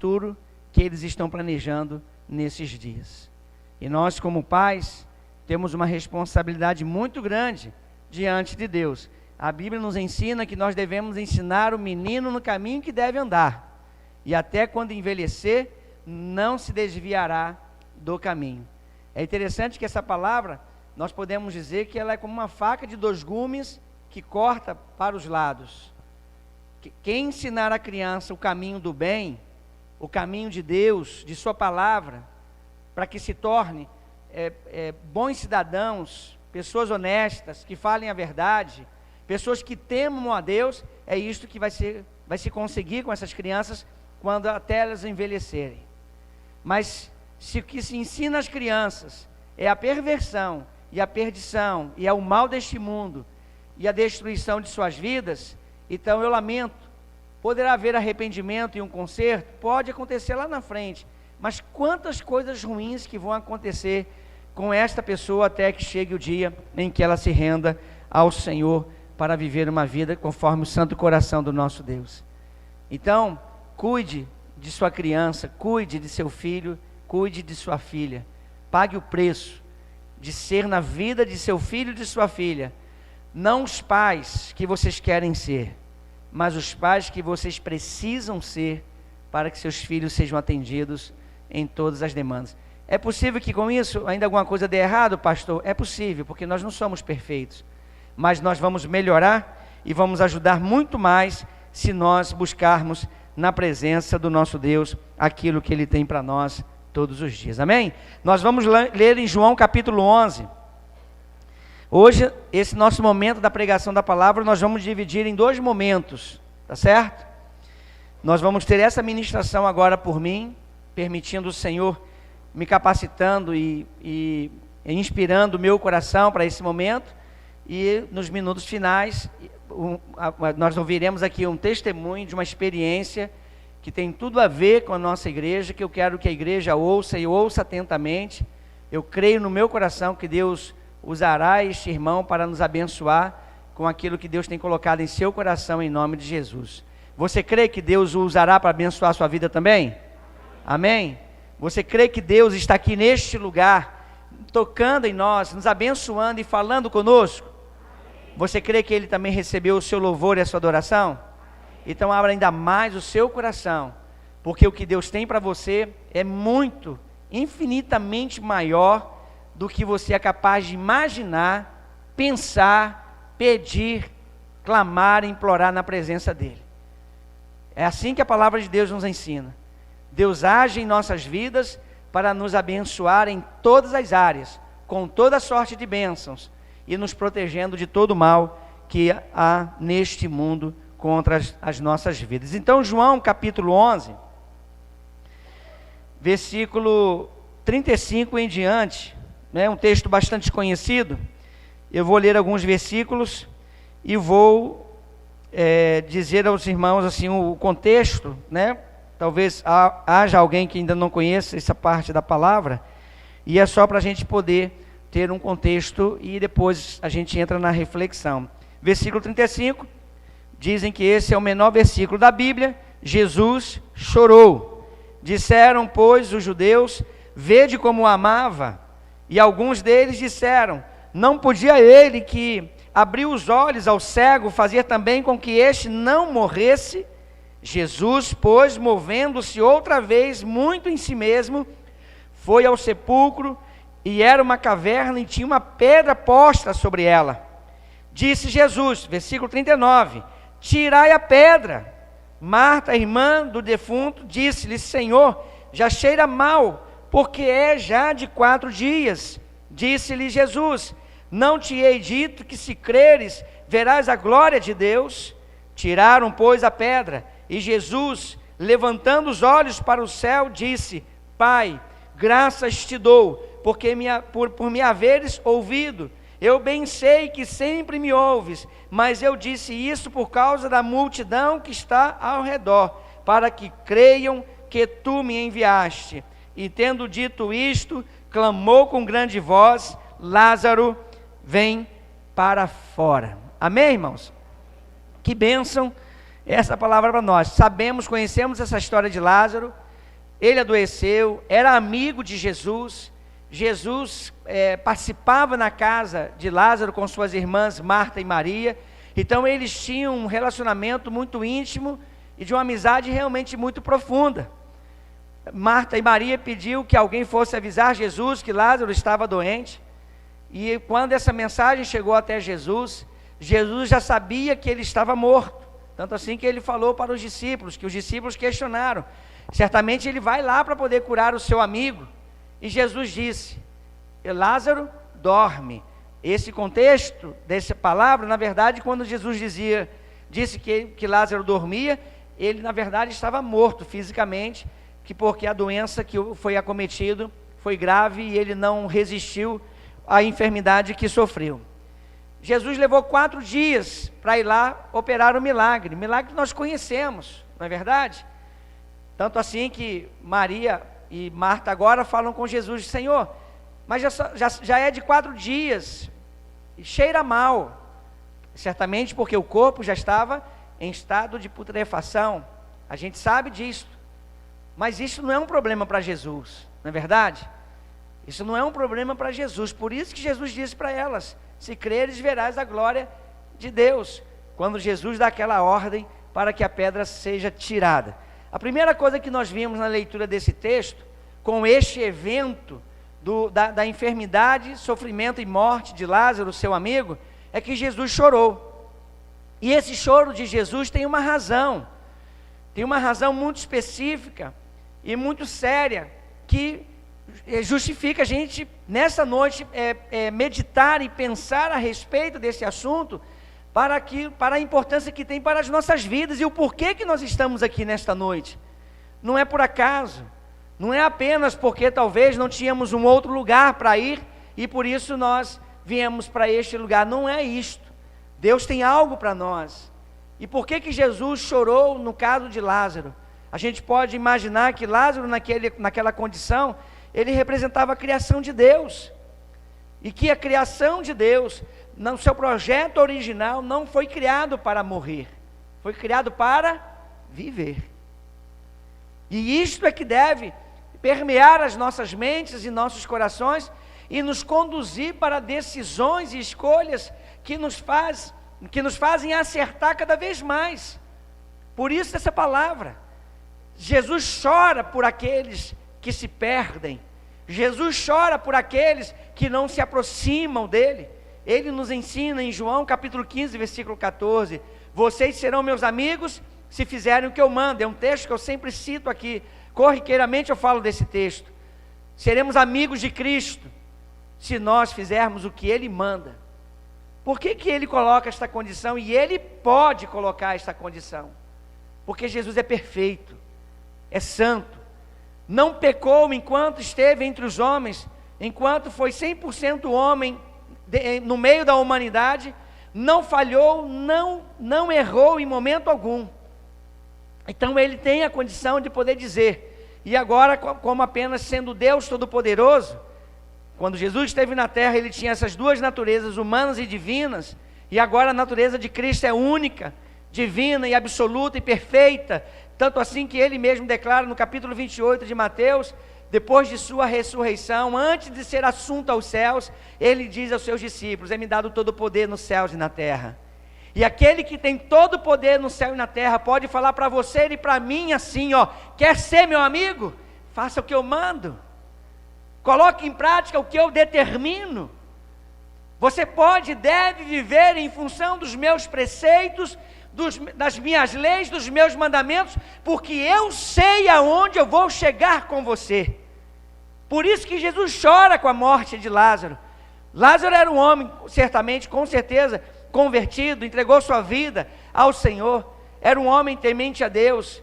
futuro que eles estão planejando nesses dias. E nós, como pais, temos uma responsabilidade muito grande diante de Deus. A Bíblia nos ensina que nós devemos ensinar o menino no caminho que deve andar, e até quando envelhecer, não se desviará do caminho. É interessante que essa palavra, nós podemos dizer que ela é como uma faca de 2 gumes que corta para os lados. Quem ensinar a criança o caminho do bem, o caminho de Deus, de sua palavra, para que se torne bons cidadãos, pessoas honestas, que falem a verdade, pessoas que temam a Deus, é isto que vai se conseguir com essas crianças quando até elas envelhecerem. Mas se o que se ensina às crianças é a perversão e a perdição e é o mal deste mundo e a destruição de suas vidas, então eu lamento. Poderá haver arrependimento e um conserto, pode acontecer lá na frente, mas quantas coisas ruins que vão acontecer com esta pessoa até que chegue o dia em que ela se renda ao Senhor para viver uma vida conforme o santo coração do nosso Deus. Então, cuide de sua criança, cuide de seu filho, cuide de sua filha, pague o preço de ser na vida de seu filho e de sua filha, não os pais que vocês querem ser, mas os pais que vocês precisam ser para que seus filhos sejam atendidos em todas as demandas. É possível que com isso ainda alguma coisa dê errado, pastor? É possível, porque nós não somos perfeitos, mas nós vamos melhorar e vamos ajudar muito mais se nós buscarmos na presença do nosso Deus aquilo que Ele tem para nós todos os dias, amém? Nós vamos ler em João capítulo 11, hoje, esse nosso momento da pregação da palavra, nós vamos dividir em 2 momentos, tá certo? Nós vamos ter essa ministração agora por mim, permitindo o Senhor me capacitando e inspirando o meu coração para esse momento, e nos minutos finais, nós ouviremos aqui um testemunho de uma experiência que tem tudo a ver com a nossa igreja, que eu quero que a igreja ouça e ouça atentamente. Eu creio no meu coração que Deus usará este irmão para nos abençoar com aquilo que Deus tem colocado em seu coração, em nome de Jesus. Você crê que Deus o usará para abençoar a sua vida também? Amém? Você crê que Deus está aqui neste lugar, tocando em nós, nos abençoando e falando conosco? Você crê que Ele também recebeu o seu louvor e a sua adoração? Então abra ainda mais o seu coração, porque o que Deus tem para você é muito, infinitamente maior do que você é capaz de imaginar, pensar, pedir, clamar e implorar na presença dEle. É assim que a palavra de Deus nos ensina. Deus age em nossas vidas para nos abençoar em todas as áreas, com toda sorte de bênçãos, e nos protegendo de todo o mal que há neste mundo contra as nossas vidas. Então, João capítulo 11, versículo 35 em diante, um texto bastante conhecido. Eu vou ler alguns versículos e vou dizer aos irmãos assim o contexto, talvez haja alguém que ainda não conheça essa parte da palavra, e é só para a gente poder ter um contexto e depois a gente entra na reflexão. Versículo 35, dizem que esse é o menor versículo da Bíblia. Jesus chorou. Disseram, pois, os judeus: vede como o amava. E alguns deles disseram: não podia ele que abriu os olhos ao cego fazer também com que este não morresse? Jesus, pois, movendo-se outra vez muito em si mesmo, foi ao sepulcro, e era uma caverna e tinha uma pedra posta sobre ela. Disse Jesus, versículo 39, tirai a pedra. Marta, irmã do defunto, disse-lhe: Senhor, já cheira mal, porque é já de 4 dias. Disse-lhe Jesus: não te hei dito que, se creres, verás a glória de Deus? Tiraram, pois, a pedra, e Jesus, levantando os olhos para o céu, disse: Pai, graças te dou, porque por me haveres ouvido. Eu bem sei que sempre me ouves, mas eu disse isso por causa da multidão que está ao redor, para que creiam que tu me enviaste. E tendo dito isto, clamou com grande voz: Lázaro, vem para fora. Amém, irmãos? Que bênção essa palavra para nós. Sabemos, conhecemos essa história de Lázaro. ele adoeceu, era amigo de Jesus. Jesus participava na casa de Lázaro com suas irmãs Marta e Maria. Então eles tinham um relacionamento muito íntimo e de uma amizade realmente muito profunda. Marta e Maria pediu que alguém fosse avisar Jesus que Lázaro estava doente. E quando essa mensagem chegou até Jesus, Jesus já sabia que ele estava morto. Tanto assim que ele falou para os discípulos, que os discípulos questionaram. Certamente ele vai lá para poder curar o seu amigo. E Jesus disse: Lázaro dorme. Esse contexto dessa palavra, na verdade, quando Jesus disse que Lázaro dormia, ele na verdade estava morto fisicamente, porque a doença que foi acometido foi grave e ele não resistiu à enfermidade que sofreu. Jesus levou 4 dias para ir lá operar o milagre que nós conhecemos, não é verdade? Tanto assim que Maria e Marta agora falam com Jesus: Senhor, mas já é de 4 dias, e cheira mal, certamente porque o corpo já estava em estado de putrefação, a gente sabe disso, mas isso não é um problema para Jesus, não é verdade? Isso não é um problema para Jesus, por isso que Jesus disse para elas: se creres verás a glória de Deus, quando Jesus dá aquela ordem para que a pedra seja tirada. A primeira coisa que nós vimos na leitura desse texto, com este evento da enfermidade, sofrimento e morte de Lázaro, seu amigo, é que Jesus chorou. E esse choro de Jesus tem uma razão muito específica e muito séria, que justifica a gente, nessa noite, meditar e pensar a respeito desse assunto, para a importância que tem para as nossas vidas e o porquê que nós estamos aqui nesta noite. Não é por acaso, não é apenas porque talvez não tínhamos um outro lugar para ir e por isso nós viemos para este lugar. Não é isto. Deus tem algo para nós. E por que Jesus chorou no caso de Lázaro? A gente pode imaginar que Lázaro naquela condição, ele representava a criação de Deus, e que a criação de Deus, no seu projeto original, não foi criado para morrer, foi criado para viver. E isto é que deve permear as nossas mentes e nossos corações, e nos conduzir para decisões e escolhas que nos fazem acertar cada vez mais. Por isso essa palavra, Jesus chora por aqueles que se perdem, Jesus chora por aqueles que não se aproximam dele. Ele nos ensina em João capítulo 15, versículo 14, vocês serão meus amigos se fizerem o que eu mando. É um texto que eu sempre cito aqui, corriqueiramente eu falo desse texto. Seremos amigos de Cristo se nós fizermos o que ele manda. Por que ele coloca esta condição? E ele pode colocar esta condição, porque Jesus é perfeito, é santo, não pecou enquanto esteve entre os homens, enquanto foi 100% homem no meio da humanidade, não falhou, não errou em momento algum. Então ele tem a condição de poder dizer, e agora como apenas sendo Deus Todo-Poderoso, quando Jesus esteve na terra, ele tinha essas duas naturezas, humanas e divinas, e agora a natureza de Cristo é única, divina e absoluta e perfeita, tanto assim que ele mesmo declara no capítulo 28 de Mateus, depois de sua ressurreição, antes de ser assunto aos céus, ele diz aos seus discípulos, é-me dado todo o poder nos céus e na terra. E aquele que tem todo o poder no céu e na terra, pode falar para você e para mim assim, quer ser meu amigo? Faça o que eu mando. Coloque em prática o que eu determino. Você pode e deve viver em função dos meus preceitos, das minhas leis, dos meus mandamentos, porque eu sei aonde eu vou chegar com você. Por isso que Jesus chora com a morte de Lázaro. Lázaro era um homem, certamente, com certeza, convertido, entregou sua vida ao Senhor, era um homem temente a Deus,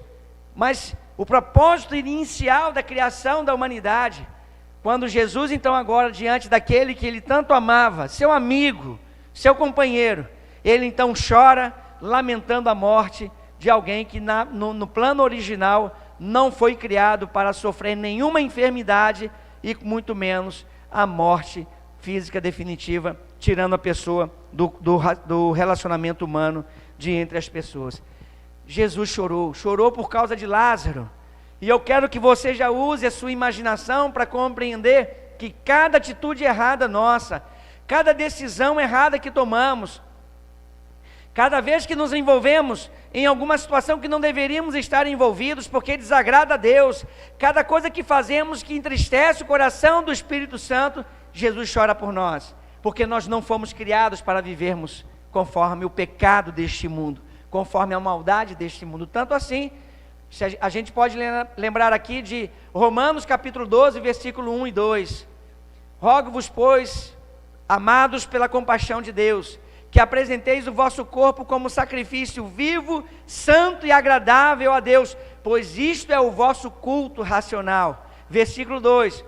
mas o propósito inicial da criação da humanidade, quando Jesus então agora diante daquele que ele tanto amava, seu amigo, seu companheiro, ele então chora, lamentando a morte de alguém que no plano original não foi criado para sofrer nenhuma enfermidade e muito menos a morte física definitiva, tirando a pessoa do relacionamento humano de entre as pessoas. Jesus chorou por causa de Lázaro, E eu quero que você já use a sua imaginação para compreender que cada atitude errada nossa, cada decisão errada que tomamos, cada vez que nos envolvemos em alguma situação que não deveríamos estar envolvidos, porque desagrada a Deus, cada coisa que fazemos que entristece o coração do Espírito Santo, Jesus chora por nós, porque nós não fomos criados para vivermos conforme o pecado deste mundo, conforme a maldade deste mundo. Tanto assim, a gente pode lembrar aqui de Romanos capítulo 12, versículo 1 e 2. Rogo-vos, pois, amados pela compaixão de Deus, que apresenteis o vosso corpo como sacrifício vivo, santo e agradável a Deus, pois isto é o vosso culto racional. Versículo 2,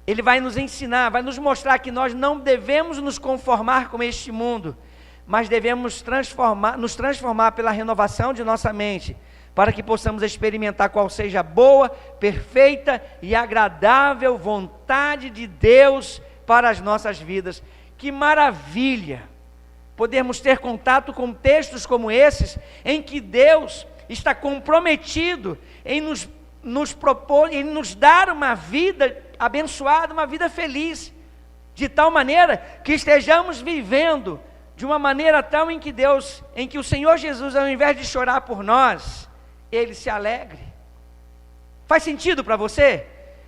ele vai nos ensinar, vai nos mostrar que nós não devemos nos conformar com este mundo, mas devemos nos transformar pela renovação de nossa mente, para que possamos experimentar qual seja a boa, perfeita e agradável vontade de Deus para as nossas vidas. Que maravilha podermos ter contato com textos como esses, em que Deus está comprometido em nos propor, em nos dar uma vida abençoada, uma vida feliz, de tal maneira que estejamos vivendo de uma maneira tal em que o Senhor Jesus, ao invés de chorar por nós, Ele se alegre. Faz sentido para você?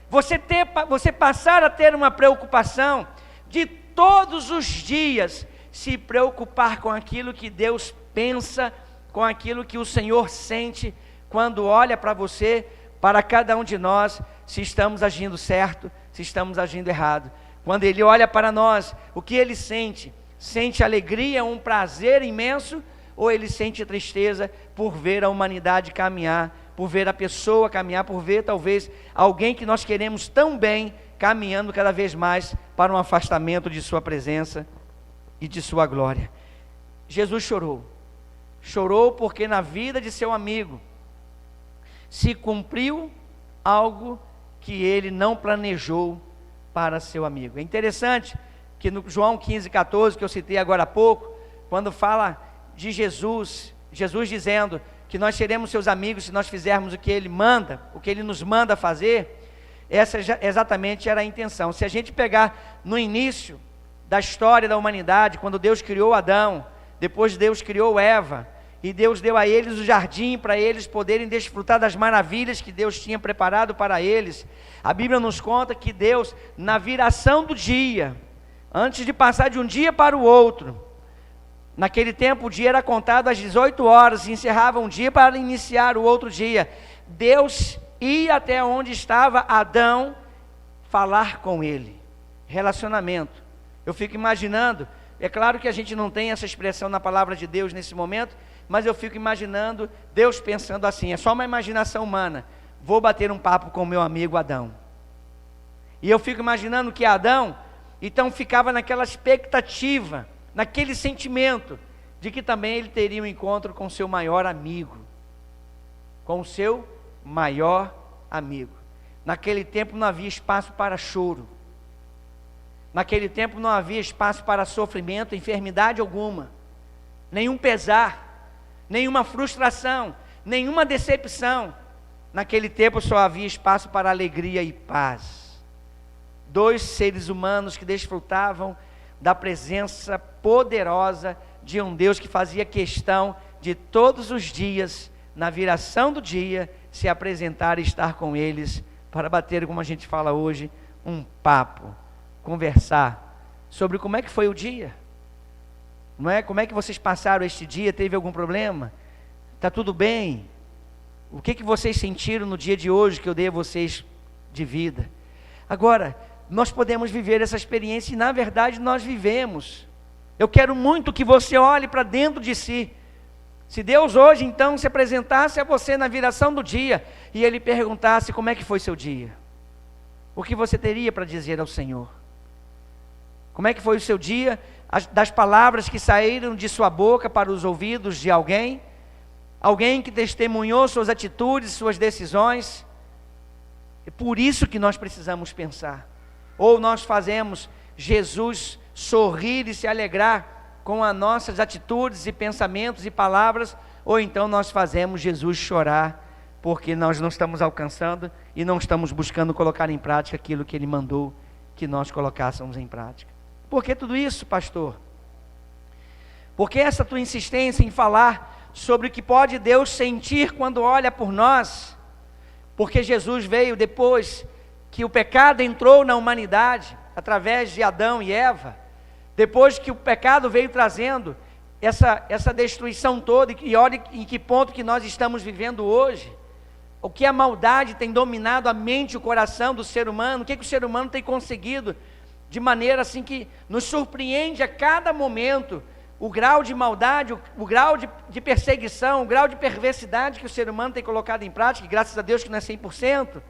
Você passar a ter uma preocupação de todos os dias se preocupar com aquilo que Deus pensa, com aquilo que o Senhor sente, quando olha para você, para cada um de nós, se estamos agindo certo, se estamos agindo errado. Quando Ele olha para nós, o que Ele sente? Sente alegria, um prazer imenso, ou Ele sente tristeza por ver a humanidade caminhar, por ver a pessoa caminhar, por ver talvez alguém que nós queremos tão bem, caminhando cada vez mais para um afastamento de sua presença e de sua glória. Jesus chorou porque na vida de seu amigo se cumpriu algo que ele não planejou para seu amigo. É interessante que no João 15,14, que eu citei agora há pouco, quando fala de Jesus dizendo que nós seremos seus amigos se nós fizermos o que Ele manda, o que Ele nos manda fazer, essa exatamente era a intenção. Se a gente pegar no início da história da humanidade, quando Deus criou Adão, depois Deus criou Eva, e Deus deu a eles o jardim para eles poderem desfrutar das maravilhas que Deus tinha preparado para eles, a Bíblia nos conta que Deus, na viração do dia, antes de passar de um dia para o outro, naquele tempo o dia era contado às 18 horas, e encerrava um dia para iniciar o outro dia. Deus ia até onde estava Adão, falar com ele, relacionamento. Eu fico imaginando, é claro que a gente não tem essa expressão na palavra de Deus nesse momento, mas eu fico imaginando Deus pensando assim, é só uma imaginação humana, vou bater um papo com meu amigo Adão. E eu fico imaginando que Adão, então ficava naquela expectativa, naquele sentimento, de que também ele teria um encontro com seu maior amigo, com o seu maior amigo. Naquele tempo não havia espaço para choro, naquele tempo não havia espaço para sofrimento, enfermidade alguma, nenhum pesar, nenhuma frustração, nenhuma decepção. Naquele tempo só havia espaço para alegria e paz. Dois seres humanos que desfrutavam da presença poderosa de um Deus que fazia questão de todos os dias, na viração do dia, se apresentar e estar com eles, para bater, como a gente fala hoje, um papo, conversar sobre como é que foi o dia, não é? Como é que vocês passaram este dia? Teve algum problema? Está tudo bem? O que vocês sentiram no dia de hoje que eu dei a vocês de vida? Agora, nós podemos viver essa experiência, e na verdade nós vivemos. Eu quero muito que você olhe para dentro de si. Se Deus hoje então se apresentasse a você na viração do dia, e Ele perguntasse como é que foi seu dia, o que você teria para dizer ao Senhor? Como é que foi o seu dia, das palavras que saíram de sua boca para os ouvidos de alguém? Alguém que testemunhou suas atitudes, suas decisões? É por isso que nós precisamos pensar. Ou nós fazemos Jesus sorrir e se alegrar com as nossas atitudes e pensamentos e palavras, ou então nós fazemos Jesus chorar porque nós não estamos alcançando e não estamos buscando colocar em prática aquilo que Ele mandou que nós colocássemos em prática. Por que tudo isso, pastor? Porque essa tua insistência em falar sobre o que pode Deus sentir quando olha por nós? Porque Jesus veio depois que o pecado entrou na humanidade, através de Adão e Eva, depois que o pecado veio trazendo essa destruição toda, e olha em que ponto que nós estamos vivendo hoje, o que a maldade tem dominado a mente e o coração do ser humano, o que o ser humano tem conseguido, de maneira assim que nos surpreende a cada momento, o grau de maldade, o grau de perseguição, o grau de perversidade que o ser humano tem colocado em prática, e graças a Deus que não é 100%,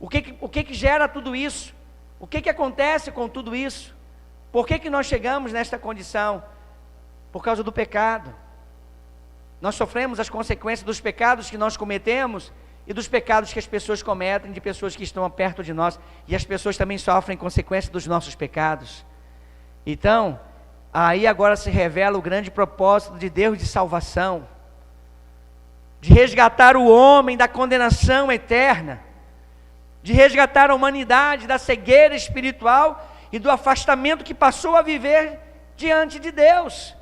o que gera tudo isso? O que acontece com tudo isso? Por que nós chegamos nesta condição? Por causa do pecado. Nós sofremos as consequências dos pecados que nós cometemos e dos pecados que as pessoas cometem, de pessoas que estão perto de nós, e as pessoas também sofrem consequências dos nossos pecados. Então, aí agora se revela o grande propósito de Deus de salvação, de resgatar o homem da condenação eterna, de resgatar a humanidade da cegueira espiritual e do afastamento que passou a viver diante de Deus.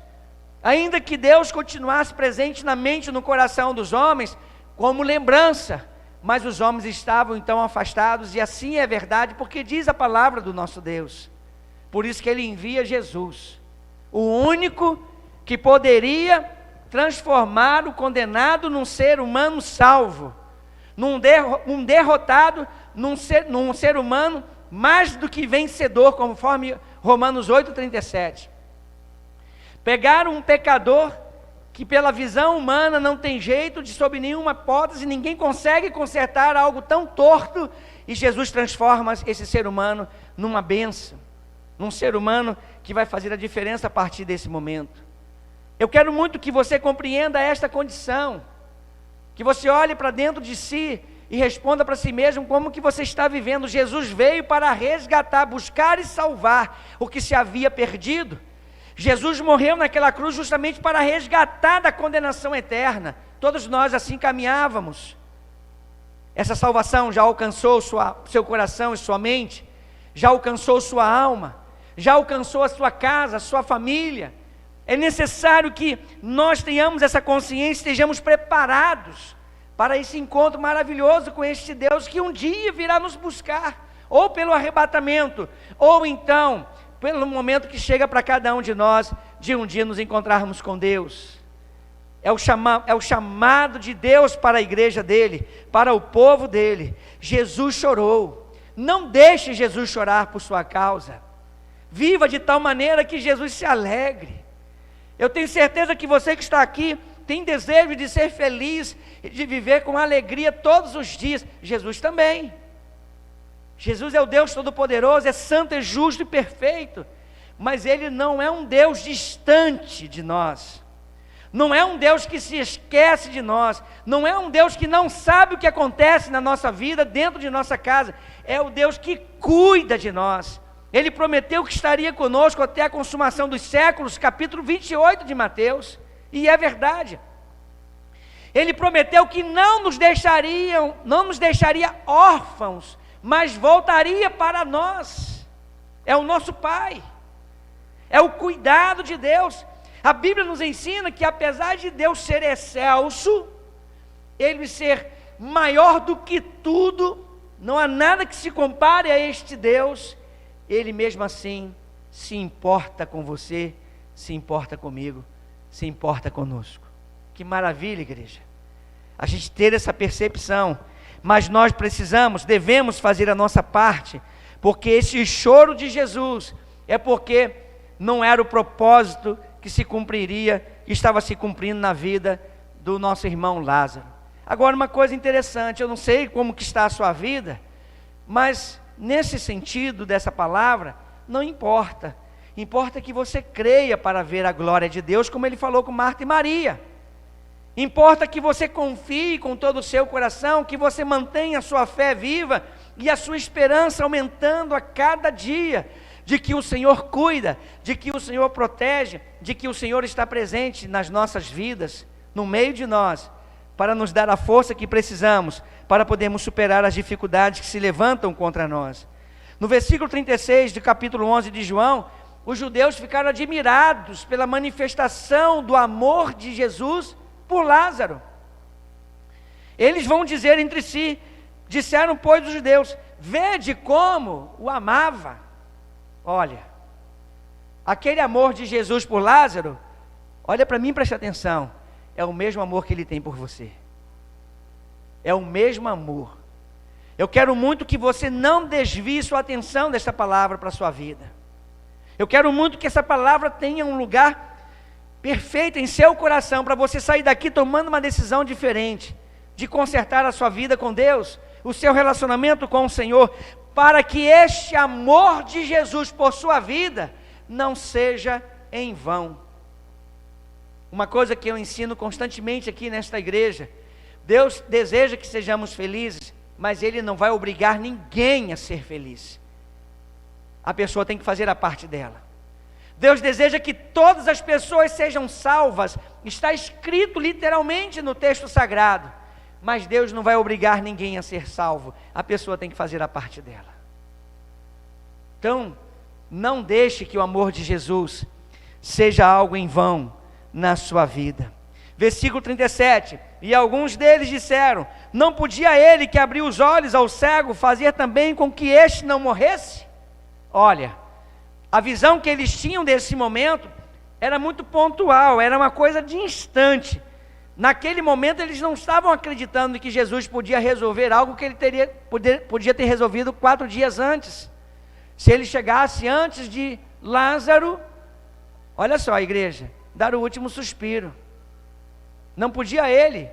Ainda que Deus continuasse presente na mente e no coração dos homens, como lembrança, mas os homens estavam então afastados, e assim é verdade, porque diz a palavra do nosso Deus. Por isso que Ele envia Jesus, o único que poderia transformar o condenado num ser humano salvo, um derrotado num ser humano mais do que vencedor, conforme Romanos 8,37. Pegaram um pecador que pela visão humana não tem jeito, de sob nenhuma hipótese, ninguém consegue consertar algo tão torto, e Jesus transforma esse ser humano numa bênção, num ser humano que vai fazer a diferença a partir desse momento. Eu quero muito que você compreenda esta condição, que você olhe para dentro de si e responda para si mesmo como que você está vivendo. Jesus veio para resgatar, buscar e salvar o que se havia perdido. Jesus morreu naquela cruz justamente para resgatar da condenação eterna. Todos nós assim caminhávamos. Essa salvação já alcançou seu coração e sua mente, já alcançou sua alma, já alcançou a sua casa, a sua família. É necessário que nós tenhamos essa consciência, estejamos preparados para esse encontro maravilhoso com este Deus que um dia virá nos buscar, ou pelo arrebatamento, ou então pelo momento que chega para cada um de nós, de um dia nos encontrarmos com Deus. É o chamado de Deus para a igreja dele, para o povo dele. Jesus chorou. Não deixe Jesus chorar por sua causa. Viva de tal maneira que Jesus se alegre. Eu tenho certeza que você que está aqui tem desejo de ser feliz, de viver com alegria todos os dias. Jesus também. Jesus é o Deus Todo-Poderoso, é santo, é justo e perfeito, mas Ele não é um Deus distante de nós, não é um Deus que se esquece de nós, não é um Deus que não sabe o que acontece na nossa vida, dentro de nossa casa, é o Deus que cuida de nós. Ele prometeu que estaria conosco até a consumação dos séculos, capítulo 28 de Mateus, e é verdade. Ele prometeu que não nos deixaria órfãos, mas voltaria para nós. É o nosso Pai, é o cuidado de Deus. A Bíblia nos ensina que apesar de Deus ser excelso, Ele ser maior do que tudo, não há nada que se compare a este Deus, Ele mesmo assim se importa com você, se importa comigo, se importa conosco. Que maravilha, igreja, a gente ter essa percepção. Mas nós devemos fazer a nossa parte, porque esse choro de Jesus é porque não era o propósito que se cumpriria, que estava se cumprindo na vida do nosso irmão Lázaro. Agora, uma coisa interessante, eu não sei como que está a sua vida, mas nesse sentido dessa palavra, não importa. Importa que você creia para ver a glória de Deus, como Ele falou com Marta e Maria. Importa que você confie com todo o seu coração, que você mantenha a sua fé viva e a sua esperança aumentando a cada dia, de que o Senhor cuida, de que o Senhor protege, de que o Senhor está presente nas nossas vidas, no meio de nós, para nos dar a força que precisamos para podermos superar as dificuldades que se levantam contra nós. No versículo 36 do capítulo 11 de João, os judeus ficaram admirados pela manifestação do amor de Jesus por Lázaro. Eles vão dizer entre si, disseram, pois, os judeus, vede como o amava. Olha, aquele amor de Jesus por Lázaro, olha para mim e preste atenção, é o mesmo amor que ele tem por você. É o mesmo amor. Eu quero muito que você não desvie sua atenção dessa palavra para a sua vida. Eu quero muito que essa palavra tenha um lugar perfeito em seu coração, para você sair daqui tomando uma decisão diferente, de consertar a sua vida com Deus, o seu relacionamento com o Senhor, para que este amor de Jesus por sua vida não seja em vão. Uma coisa que eu ensino constantemente aqui nesta igreja, Deus deseja que sejamos felizes, mas Ele não vai obrigar ninguém a ser feliz. A pessoa tem que fazer a parte dela. Deus deseja que todas as pessoas sejam salvas, está escrito literalmente no texto sagrado, mas Deus não vai obrigar ninguém a ser salvo, a pessoa tem que fazer a parte dela. Então, não deixe que o amor de Jesus seja algo em vão na sua vida. Versículo 37, e alguns deles disseram, não podia ele que abriu os olhos ao cego, fazer também com que este não morresse? Olha, a visão que eles tinham desse momento, era muito pontual, era uma coisa de instante. Naquele momento eles não estavam acreditando que Jesus podia resolver algo que ele podia ter resolvido 4 dias antes. Se ele chegasse antes de Lázaro, olha só a igreja, dar o último suspiro. Não podia ele,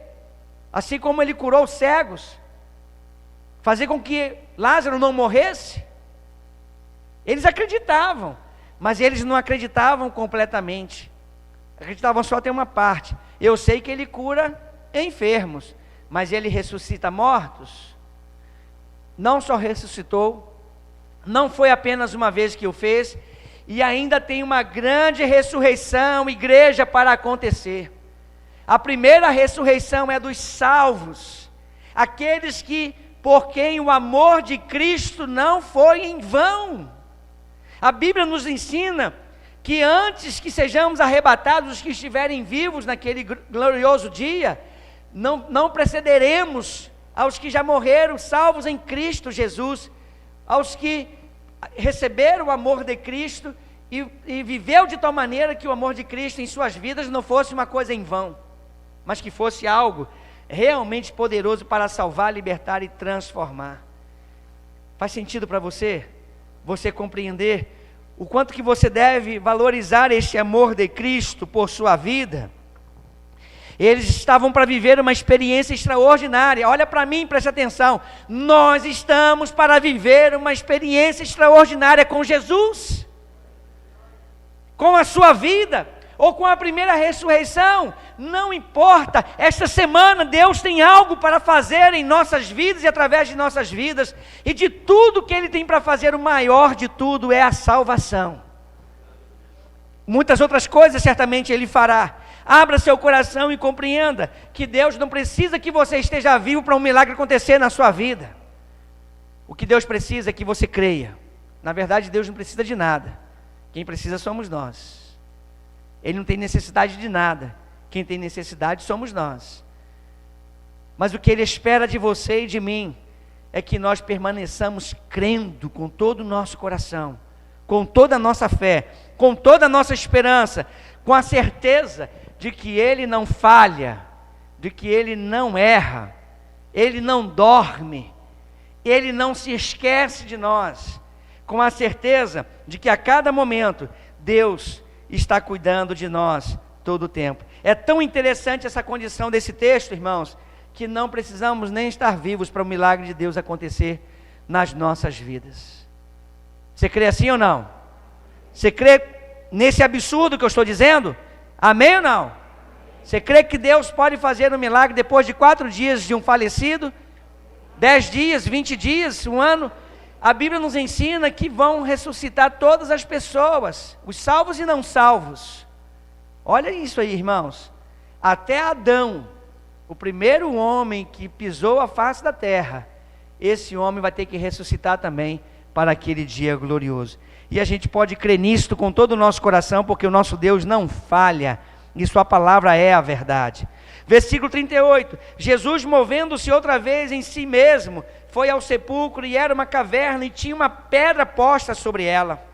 assim como ele curou os cegos, fazer com que Lázaro não morresse? Eles acreditavam, mas eles não acreditavam completamente. Acreditavam só ter uma parte. Eu sei que ele cura enfermos, mas ele ressuscita mortos? Não só ressuscitou, não foi apenas uma vez que o fez, e ainda tem uma grande ressurreição, igreja, para acontecer. A primeira ressurreição é dos salvos, aqueles que, por quem o amor de Cristo não foi em vão. A Bíblia nos ensina que antes que sejamos arrebatados, os que estiverem vivos naquele glorioso dia, não precederemos aos que já morreram, salvos em Cristo Jesus, aos que receberam o amor de Cristo e viveu de tal maneira que o amor de Cristo em suas vidas não fosse uma coisa em vão, mas que fosse algo realmente poderoso para salvar, libertar e transformar. Faz sentido para você? Você compreender o quanto que você deve valorizar este amor de Cristo por sua vida? Eles estavam para viver uma experiência extraordinária. Olha para mim, preste atenção. Nós estamos para viver uma experiência extraordinária com Jesus, com a sua vida, ou com a primeira ressurreição, não importa. Esta semana Deus tem algo para fazer em nossas vidas e através de nossas vidas, e de tudo que Ele tem para fazer, o maior de tudo é a salvação. Muitas outras coisas certamente Ele fará. Abra seu coração e compreenda que Deus não precisa que você esteja vivo para um milagre acontecer na sua vida. O que Deus precisa é que você creia. Na verdade, Deus não precisa de nada. Quem precisa somos nós. Ele não tem necessidade de nada. Quem tem necessidade somos nós. Mas o que Ele espera de você e de mim é que nós permaneçamos crendo com todo o nosso coração, com toda a nossa fé, com toda a nossa esperança, com a certeza de que Ele não falha, de que Ele não erra, Ele não dorme, Ele não se esquece de nós, com a certeza de que a cada momento Deus está cuidando de nós todo o tempo. É tão interessante essa condição desse texto, irmãos, que não precisamos nem estar vivos para o milagre de Deus acontecer nas nossas vidas. Você crê assim ou não? Você crê nesse absurdo que eu estou dizendo? Amém ou não? Você crê que Deus pode fazer um milagre depois de 4 dias de um falecido? 10 dias, 20 dias, 1 ano? A Bíblia nos ensina que vão ressuscitar todas as pessoas, os salvos e não salvos. Olha isso aí, irmãos. Até Adão o primeiro homem que pisou a face da terra, esse homem vai ter que ressuscitar também para aquele dia glorioso. E a gente pode crer nisto com todo o nosso coração, porque o nosso Deus não falha, e sua palavra é a verdade. Versículo 38, Jesus, movendo-se outra vez em si mesmo, foi ao sepulcro, e era uma caverna, e tinha uma pedra posta sobre ela.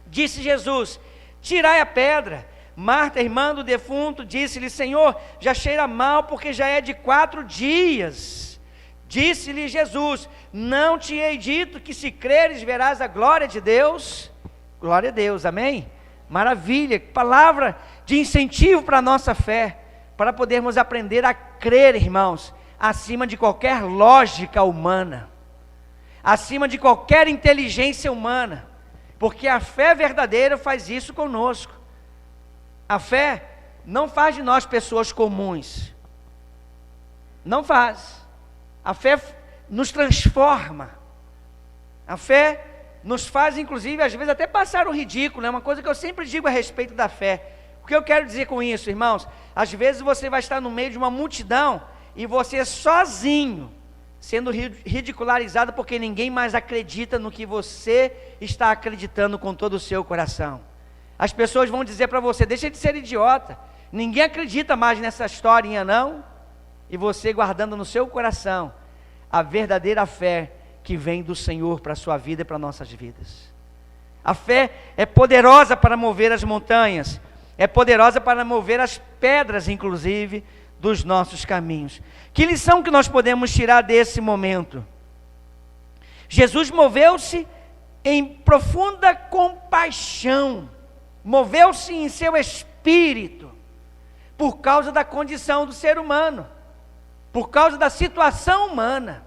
Disse Jesus: tirai a pedra. Marta, irmã do defunto, disse-lhe: Senhor, já cheira mal, porque já é de 4 dias. Disse-lhe Jesus: não te hei dito que se creres verás a glória de Deus? Glória a Deus, amém? Maravilha, palavra de incentivo para a nossa fé, para podermos aprender a crer, irmãos, acima de qualquer lógica humana, acima de qualquer inteligência humana, porque a fé verdadeira faz isso conosco. A fé não faz de nós pessoas comuns, não faz. A fé nos transforma, a fé nos faz, inclusive, às vezes até passar o ridículo. É uma coisa que eu sempre digo a respeito da fé. O que eu quero dizer com isso, irmãos? Às vezes você vai estar no meio de uma multidão e você sozinho, sendo ridicularizado porque ninguém mais acredita no que você está acreditando com todo o seu coração. As pessoas vão dizer para você: deixa de ser idiota, ninguém acredita mais nessa historinha não. E você guardando no seu coração a verdadeira fé que vem do Senhor para a sua vida e para nossas vidas. A fé é poderosa para mover as montanhas, é poderosa para mover as pedras, inclusive, dos nossos caminhos. Que lição que nós podemos tirar desse momento? Jesus moveu-se em profunda compaixão, moveu-se em seu espírito, por causa da condição do ser humano, por causa da situação humana.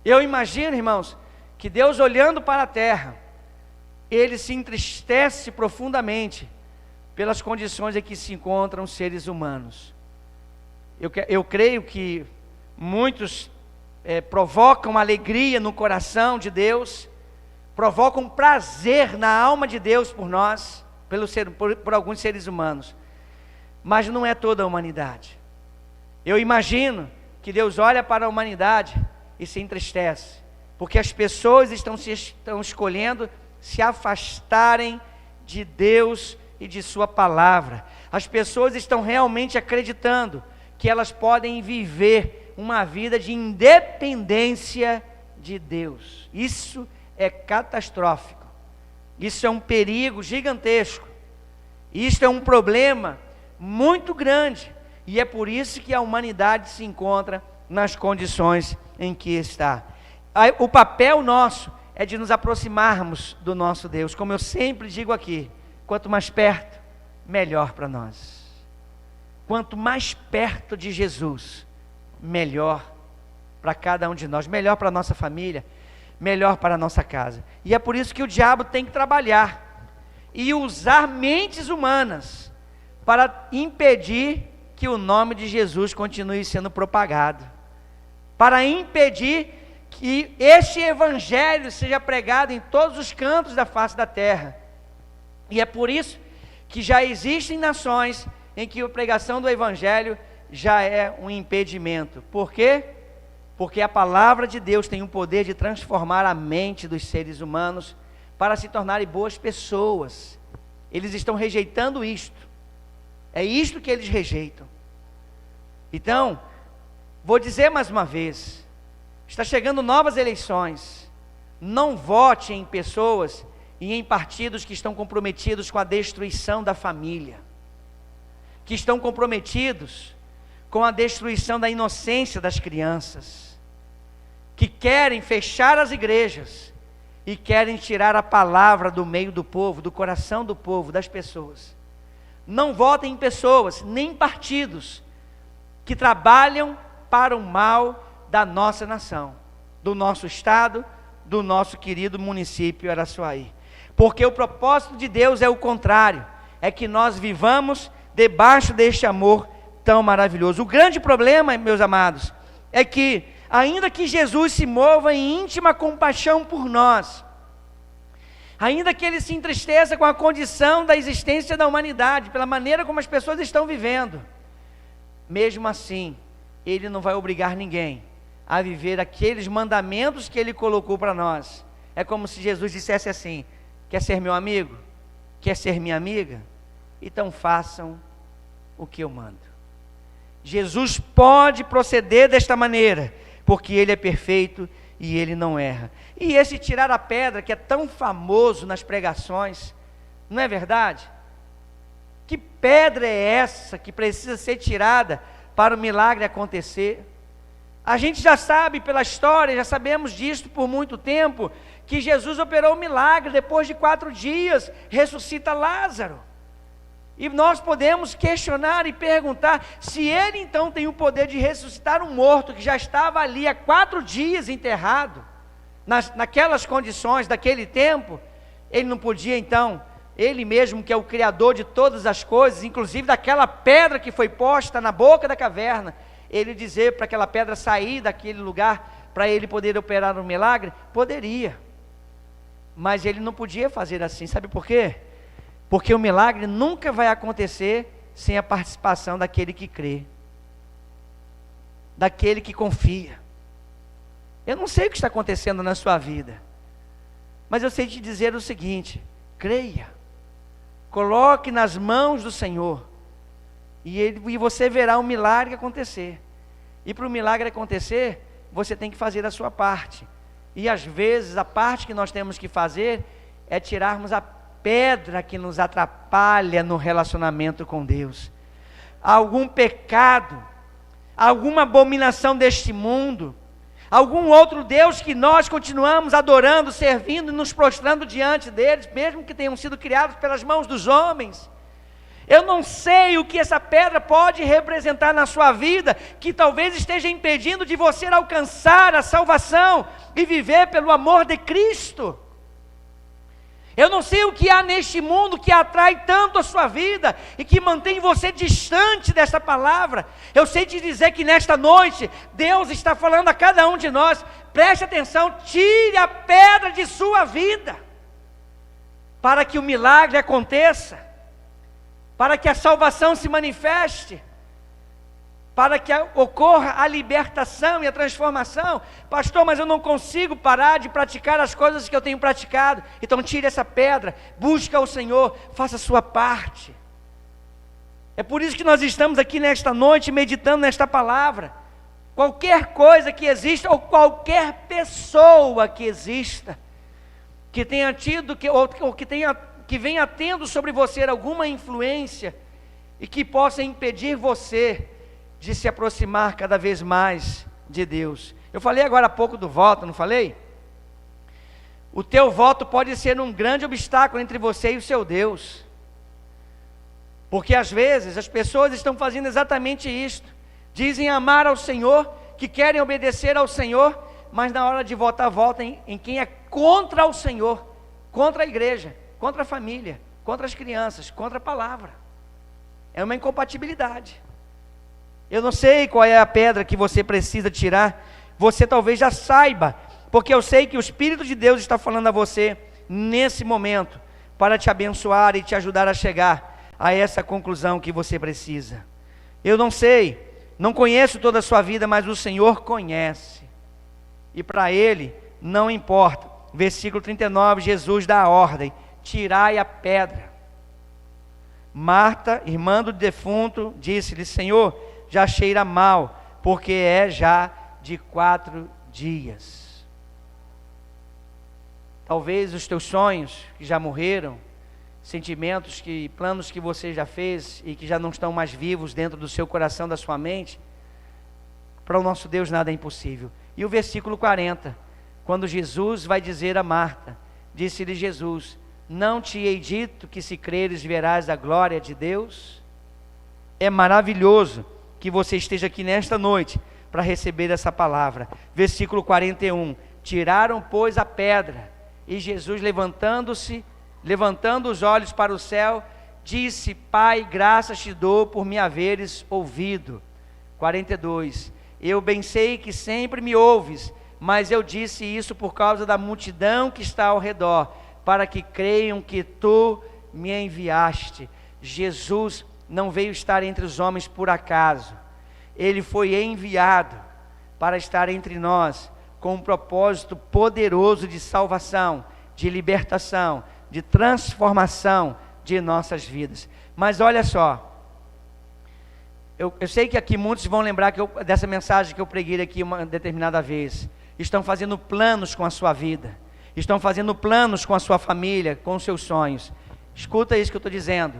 Eu imagino, irmãos, que Deus, olhando para a terra, Ele se entristece profundamente pelas condições em que se encontram os seres humanos. Eu creio que muitos provocam alegria no coração de Deus, provocam prazer na alma de Deus por nós, por alguns seres humanos, mas não é toda a humanidade. Eu imagino que Deus olha para a humanidade e se entristece, porque as pessoas estão escolhendo se afastarem de Deus e de sua palavra. As pessoas estão realmente acreditando que elas podem viver uma vida de independência de Deus. Isso é catastrófico, isso é um perigo gigantesco, isso é um problema muito grande, e é por isso que a humanidade se encontra nas condições em que está. O papel nosso é de nos aproximarmos do nosso Deus. Como eu sempre digo aqui, quanto mais perto, melhor para nós. Quanto mais perto de Jesus, melhor para cada um de nós, melhor para a nossa família, melhor para a nossa casa. E é por isso que o diabo tem que trabalhar e usar mentes humanas para impedir que o nome de Jesus continue sendo propagado, para impedir que este evangelho seja pregado em todos os cantos da face da terra. E é por isso que já existem nações em que a pregação do evangelho já é um impedimento. Por quê? Porque a palavra de Deus tem o poder de transformar a mente dos seres humanos para se tornarem boas pessoas. Eles estão rejeitando isto. É isto que eles rejeitam. Então, vou dizer mais uma vez, está chegando novas eleições. Não vote em pessoas e em partidos que estão comprometidos com a destruição da família, que estão comprometidos com a destruição da inocência das crianças, que querem fechar as igrejas e querem tirar a palavra do meio do povo, do coração do povo, das pessoas. Não votem em pessoas, nem em partidos que trabalham para o mal da nossa nação, do nosso estado, do nosso querido município Araçuaí. Porque o propósito de Deus é o contrário, é que nós vivamos debaixo deste amor tão maravilhoso. O grande problema, meus amados, é que ainda que Jesus se mova em íntima compaixão por nós, ainda que Ele se entristeça com a condição da existência da humanidade, pela maneira como as pessoas estão vivendo, mesmo assim, Ele não vai obrigar ninguém a viver aqueles mandamentos que Ele colocou para nós. É como se Jesus dissesse assim: quer ser meu amigo? Quer ser minha amiga? Então façam o que eu mando. Jesus pode proceder desta maneira, porque Ele é perfeito e Ele não erra. E esse tirar a pedra, que é tão famoso nas pregações, não é verdade? Que pedra é essa que precisa ser tirada para o milagre acontecer? A gente já sabe pela história, já sabemos disso por muito tempo, que Jesus operou um milagre, depois de 4 dias, ressuscita Lázaro. E nós podemos questionar e perguntar, se Ele então tem o poder de ressuscitar um morto, que já estava ali há 4 dias enterrado, naquelas condições, daquele tempo, Ele não podia então, Ele mesmo que é o Criador de todas as coisas, inclusive daquela pedra que foi posta na boca da caverna, Ele dizer para aquela pedra sair daquele lugar, para Ele poder operar um milagre? Poderia, mas Ele não podia fazer assim. Sabe por quê? Porque o milagre nunca vai acontecer sem a participação daquele que crê, daquele que confia. Eu não sei o que está acontecendo na sua vida, mas eu sei te dizer o seguinte: creia, coloque nas mãos do Senhor, e você verá o milagre acontecer. E para o milagre acontecer, você tem que fazer a sua parte. E às vezes a parte que nós temos que fazer é tirarmos a pedra que nos atrapalha no relacionamento com Deus. Algum pecado, alguma abominação deste mundo, algum outro Deus que nós continuamos adorando, servindo e nos prostrando diante deles, mesmo que tenham sido criados pelas mãos dos homens. Eu não sei o que essa pedra pode representar na sua vida, que talvez esteja impedindo de você alcançar a salvação e viver pelo amor de Cristo. Eu não sei o que há neste mundo que atrai tanto a sua vida e que mantém você distante dessa palavra. Eu sei te dizer que nesta noite, Deus está falando a cada um de nós: preste atenção, tire a pedra de sua vida, para que o milagre aconteça, para que a salvação se manifeste, para que ocorra a libertação e a transformação. Pastor, mas eu não consigo parar de praticar as coisas que eu tenho praticado. Então tire essa pedra, busca o Senhor, faça a sua parte. É por isso que nós estamos aqui nesta noite meditando nesta palavra. Qualquer coisa que exista, ou qualquer pessoa que exista, que tenha tido, ou que venha tendo sobre você alguma influência, e que possa impedir você de se aproximar cada vez mais de Deus. Eu falei agora há pouco do voto, não falei? O teu voto pode ser um grande obstáculo entre você e o seu Deus, porque às vezes as pessoas estão fazendo exatamente isto: dizem amar ao Senhor, que querem obedecer ao Senhor, mas na hora de votar, votam em quem é contra o Senhor, contra a igreja, contra a família, contra as crianças, contra a palavra. É uma incompatibilidade. Eu não sei qual é a pedra que você precisa tirar. Você talvez já saiba, porque eu sei que o Espírito de Deus está falando a você nesse momento, para te abençoar e te ajudar a chegar a essa conclusão que você precisa. Eu não sei, não conheço toda a sua vida, mas o Senhor conhece, e para Ele não importa. Versículo 39, Jesus dá a ordem: tirai a pedra. Marta, irmã do defunto, disse-lhe: Senhor, já cheira mal, porque é já de 4 dias. Talvez os teus sonhos que já morreram, sentimentos, planos que você já fez e que já não estão mais vivos dentro do seu coração, da sua mente, para o nosso Deus nada é impossível. E o versículo 40, quando Jesus vai dizer a Marta, disse-lhe Jesus: não te hei dito que se creres verás a glória de Deus? É maravilhoso que você esteja aqui nesta noite para receber essa palavra. Versículo 41, tiraram pois a pedra, e Jesus levantando os olhos para o céu, disse: Pai, graças te dou por me haveres ouvido. 42, eu bem sei que sempre me ouves, mas eu disse isso por causa da multidão que está ao redor, para que creiam que tu me enviaste. Jesus não veio estar entre os homens por acaso. Ele foi enviado para estar entre nós com um propósito poderoso de salvação, de libertação, de transformação de nossas vidas. Mas olha só, eu sei que aqui muitos vão lembrar dessa mensagem que eu preguei aqui uma determinada vez. Estão fazendo planos com a sua vida, estão fazendo planos com a sua família, com os seus sonhos. Escuta isso que eu estou dizendo.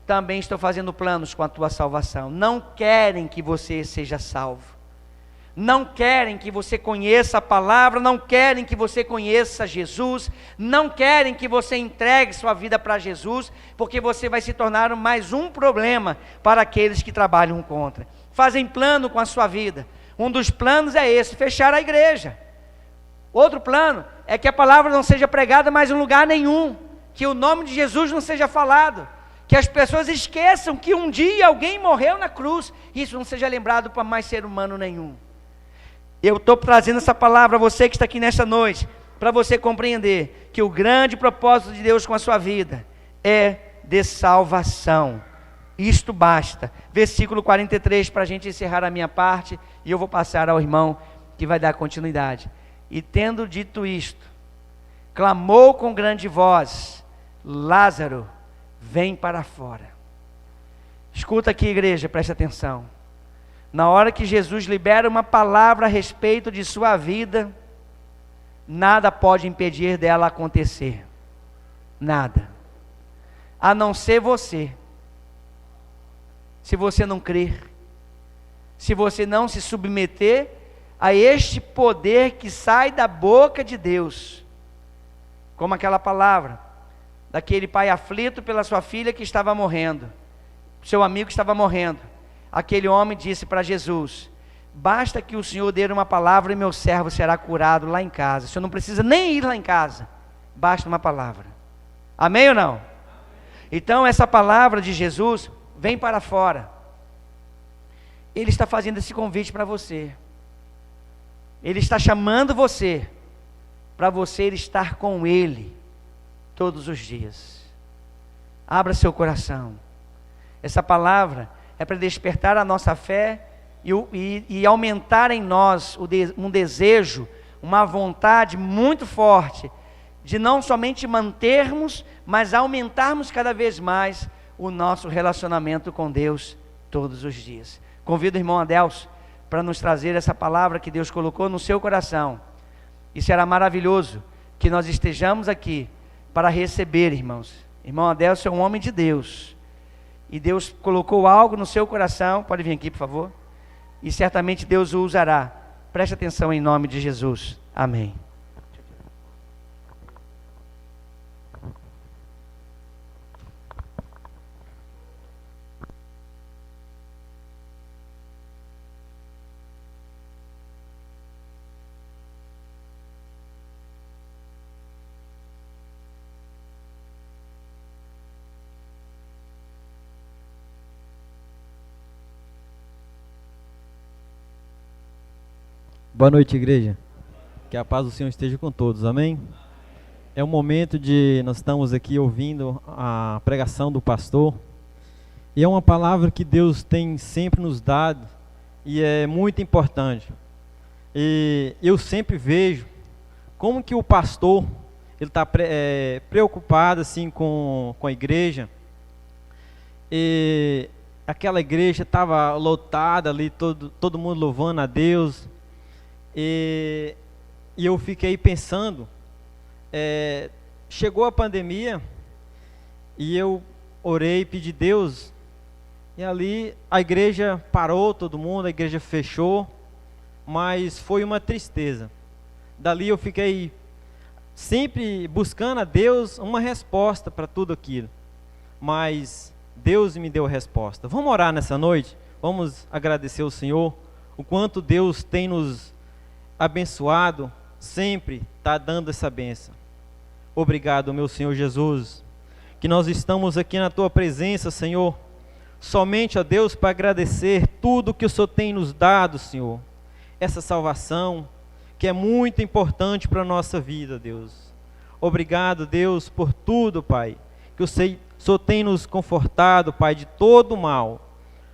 Também estão fazendo planos com a tua salvação. Não querem que você seja salvo. Não querem que você conheça a palavra, não querem que você conheça Jesus, não querem que você entregue sua vida para Jesus, porque você vai se tornar mais um problema para aqueles que trabalham contra. Fazem plano com a sua vida. Um dos planos é esse, fechar a igreja. Outro plano é que a palavra não seja pregada mais em lugar nenhum, que o nome de Jesus não seja falado, que as pessoas esqueçam que um dia alguém morreu na cruz, e isso não seja lembrado para mais ser humano nenhum. Eu estou trazendo essa palavra a você que está aqui nesta noite, para você compreender que o grande propósito de Deus com a sua vida é de salvação. Isto basta. Versículo 43, para a gente encerrar a minha parte, e eu vou passar ao irmão que vai dar continuidade. E tendo dito isto, clamou com grande voz: Lázaro, vem para fora. Escuta aqui, igreja, preste atenção. Na hora que Jesus libera uma palavra a respeito de sua vida, nada pode impedir dela acontecer. Nada. A não ser você. Se você não crer, se você não se submeter a este poder que sai da boca de Deus, como aquela palavra daquele pai aflito pela sua filha que estava morrendo, seu amigo que estava morrendo. Aquele homem disse para Jesus: basta que o Senhor dê uma palavra e meu servo será curado lá em casa. O Senhor não precisa nem ir lá em casa, basta uma palavra. Amém ou não? Então essa palavra de Jesus vem para fora. Ele está fazendo esse convite para você. Ele está chamando você para você estar com Ele todos os dias. Abra seu coração. Essa palavra é para despertar a nossa fé e aumentar em nós um desejo, uma vontade muito forte de não somente mantermos, mas aumentarmos cada vez mais o nosso relacionamento com Deus todos os dias. Convido o irmão Adelso para nos trazer essa palavra que Deus colocou no seu coração. E será maravilhoso que nós estejamos aqui para receber, irmãos. Irmão Adelso é um homem de Deus. E Deus colocou algo no seu coração, pode vir aqui por favor, e certamente Deus o usará. Preste atenção em nome de Jesus, amém. Boa noite, igreja. Que a paz do Senhor esteja com todos, amém? É um momento de nós estamos aqui ouvindo a pregação do pastor, e é uma palavra que Deus tem sempre nos dado, e é muito importante. E eu sempre vejo como que o pastor ele está preocupado assim com a igreja, e aquela igreja estava lotada ali, todo mundo louvando a Deus. E eu fiquei pensando, chegou a pandemia e eu orei, pedi Deus, e ali a igreja parou, todo mundo, a igreja fechou, mas foi uma tristeza. Dali eu fiquei sempre buscando a Deus uma resposta para tudo aquilo, mas Deus me deu a resposta. Vamos orar nessa noite, vamos agradecer ao Senhor, o quanto Deus tem nos abençoado, sempre está dando essa bênção. Obrigado, meu Senhor Jesus, que nós estamos aqui na Tua presença, Senhor, somente a Deus para agradecer tudo que o Senhor tem nos dado, Senhor, essa salvação, que é muito importante para a nossa vida, Deus. Obrigado, Deus, por tudo, Pai, que o Senhor tem nos confortado, Pai, de todo mal.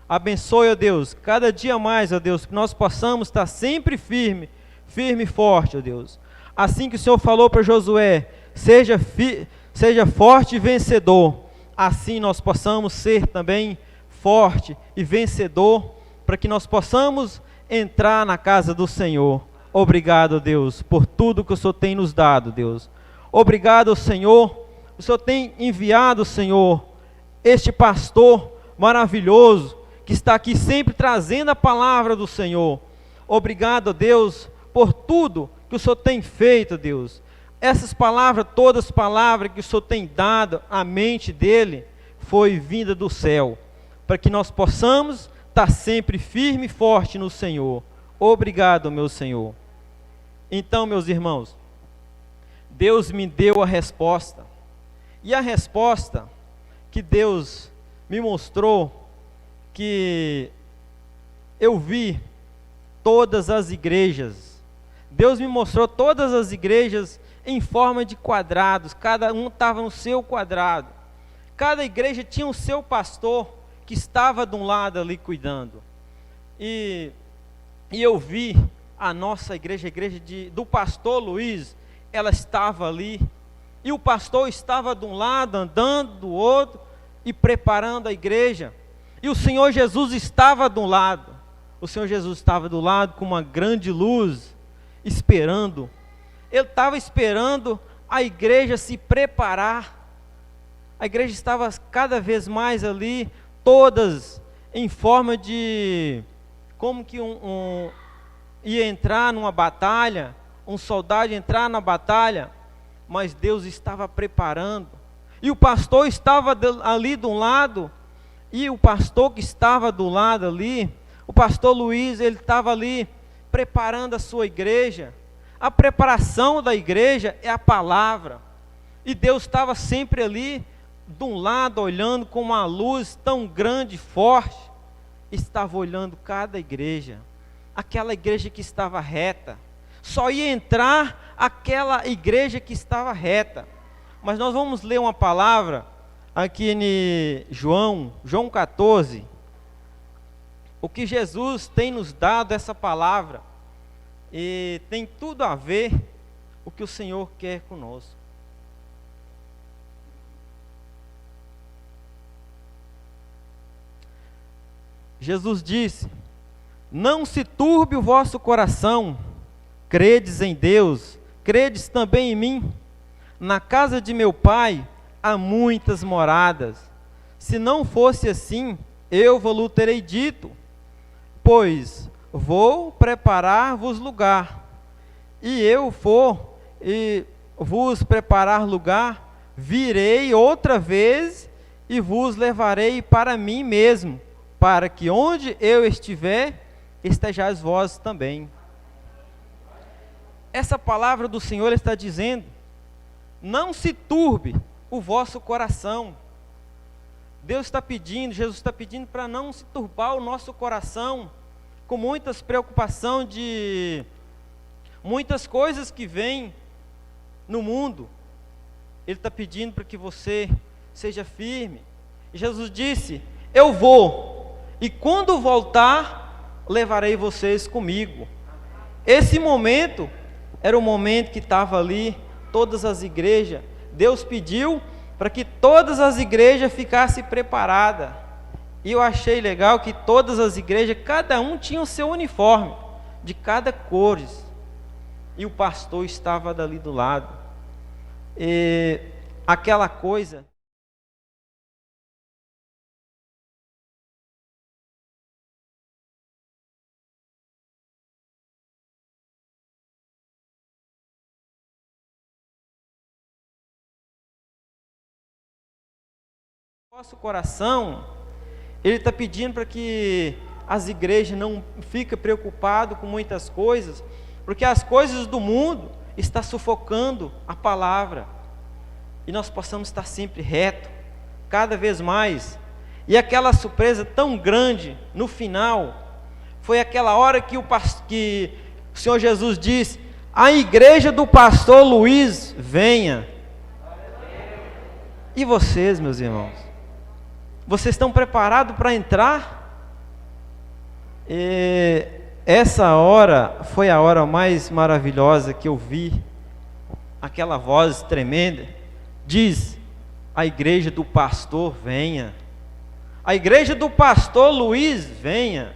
Abençoe, ó Deus, cada dia mais, ó Deus, que nós possamos estar sempre firme e forte, ó Deus. Assim que o Senhor falou para Josué, seja forte e vencedor, assim nós possamos ser também forte e vencedor, para que nós possamos entrar na casa do Senhor. Obrigado, Deus, por tudo que o Senhor tem nos dado, Deus. Obrigado, Senhor, o Senhor tem enviado, Senhor, este pastor maravilhoso, que está aqui sempre trazendo a palavra do Senhor. Obrigado, Deus, por tudo que o Senhor tem feito, Deus. Essas palavras, todas as palavras que o Senhor tem dado à mente dele, foi vinda do céu, para que nós possamos estar sempre firme e forte no Senhor. Obrigado, meu Senhor. Então, meus irmãos, Deus me deu a resposta. E a resposta que Deus me mostrou, que eu vi todas as igrejas. Deus me mostrou todas as igrejas em forma de quadrados, cada um estava no seu quadrado. Cada igreja tinha o seu pastor, que estava de um lado ali cuidando. E eu vi a nossa igreja, a igreja do pastor Luiz, ela estava ali, e o pastor estava de um lado, andando do outro, e preparando a igreja, e o Senhor Jesus estava de um lado, do lado com uma grande luz, esperando, ele estava esperando a igreja se preparar, a igreja estava cada vez mais ali, todas em forma de, como que ia entrar numa batalha, um soldado ia entrar na batalha, mas Deus estava preparando, e o pastor estava ali de um lado, e o pastor que estava do lado ali, o pastor Luiz, ele estava ali preparando a sua igreja. A preparação da igreja é a palavra, e Deus estava sempre ali, de um lado, olhando com uma luz tão grande e forte, estava olhando cada igreja, aquela igreja que estava reta, só ia entrar aquela igreja que estava reta. Mas nós vamos ler uma palavra aqui em João 14, o que Jesus tem nos dado essa palavra, e tem tudo a ver o que o Senhor quer conosco. Jesus disse: não se turbe o vosso coração, credes em Deus, credes também em mim. Na casa de meu Pai há muitas moradas. Se não fosse assim, eu vos terei dito, pois vou preparar-vos lugar. E eu for e vos preparar lugar, virei outra vez e vos levarei para mim mesmo, para que onde eu estiver, estejais vós também. Essa palavra do Senhor está dizendo: não se turbe o vosso coração. Deus está pedindo, Jesus está pedindo para não se turbar o nosso coração, com muitas preocupações de muitas coisas que vêm no mundo. Ele está pedindo para que você seja firme. E Jesus disse: eu vou, e quando voltar, levarei vocês comigo. Esse momento era o momento que estava ali, todas as igrejas. Deus pediu para que todas as igrejas ficassem preparadas. E eu achei legal que todas as igrejas, cada um tinha o seu uniforme, de cada cor. E o pastor estava dali do lado. E aquela coisa... Nosso coração, ele está pedindo para que as igrejas não fiquem preocupadas com muitas coisas, porque as coisas do mundo estão sufocando a palavra, e nós possamos estar sempre reto, cada vez mais. E aquela surpresa tão grande no final, foi aquela hora que o Senhor Jesus disse: a igreja do pastor Luiz, venha. E vocês, meus irmãos, vocês estão preparados para entrar? E essa hora foi a hora mais maravilhosa que eu vi. Aquela voz tremenda diz: a igreja do pastor venha, a igreja do pastor Luiz venha.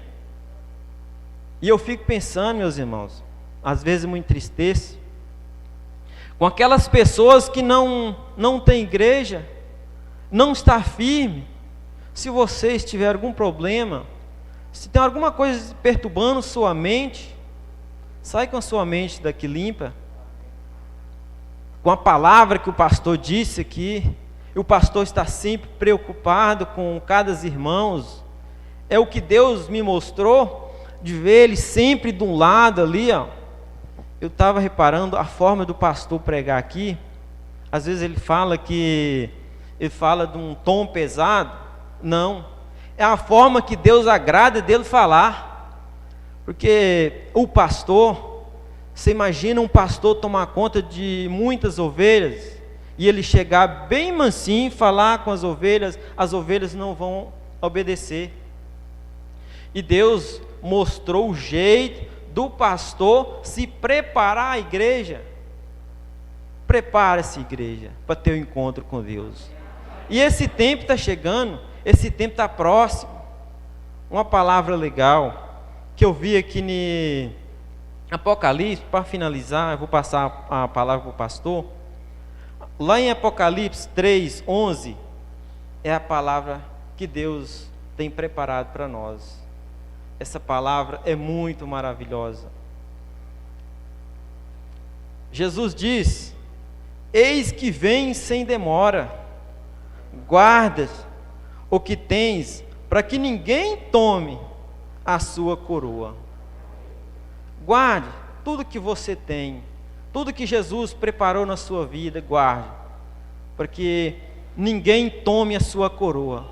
E eu fico pensando, meus irmãos, às vezes me entristeço com aquelas pessoas que não têm igreja, não está firme. Se vocês tiverem algum problema, se tem alguma coisa perturbando sua mente, sai com a sua mente daqui limpa, com a palavra que o pastor disse aqui. E o pastor está sempre preocupado com cada irmão. É o que Deus me mostrou, de ver ele sempre de um lado ali, ó. Eu estava reparando a forma do pastor pregar aqui. Às vezes ele fala de um tom pesado. Não, é a forma que Deus agrada dele falar. Porque o pastor, você imagina um pastor tomar conta de muitas ovelhas, e ele chegar bem mansinho, falar com as ovelhas não vão obedecer. E Deus mostrou o jeito do pastor se preparar a igreja. Prepare-se, igreja, para ter um encontro com Deus. E esse tempo está chegando, esse tempo está próximo. Uma palavra legal que eu vi aqui em Apocalipse, para finalizar, eu vou passar a palavra para o pastor. Lá em Apocalipse 3:11, é a palavra que Deus tem preparado para nós. Essa palavra é muito maravilhosa. Jesus diz: eis que vem sem demora, guarda o que tens, para que ninguém tome a sua coroa. Guarde tudo que você tem, tudo que Jesus preparou na sua vida, guarde, para que ninguém tome a sua coroa.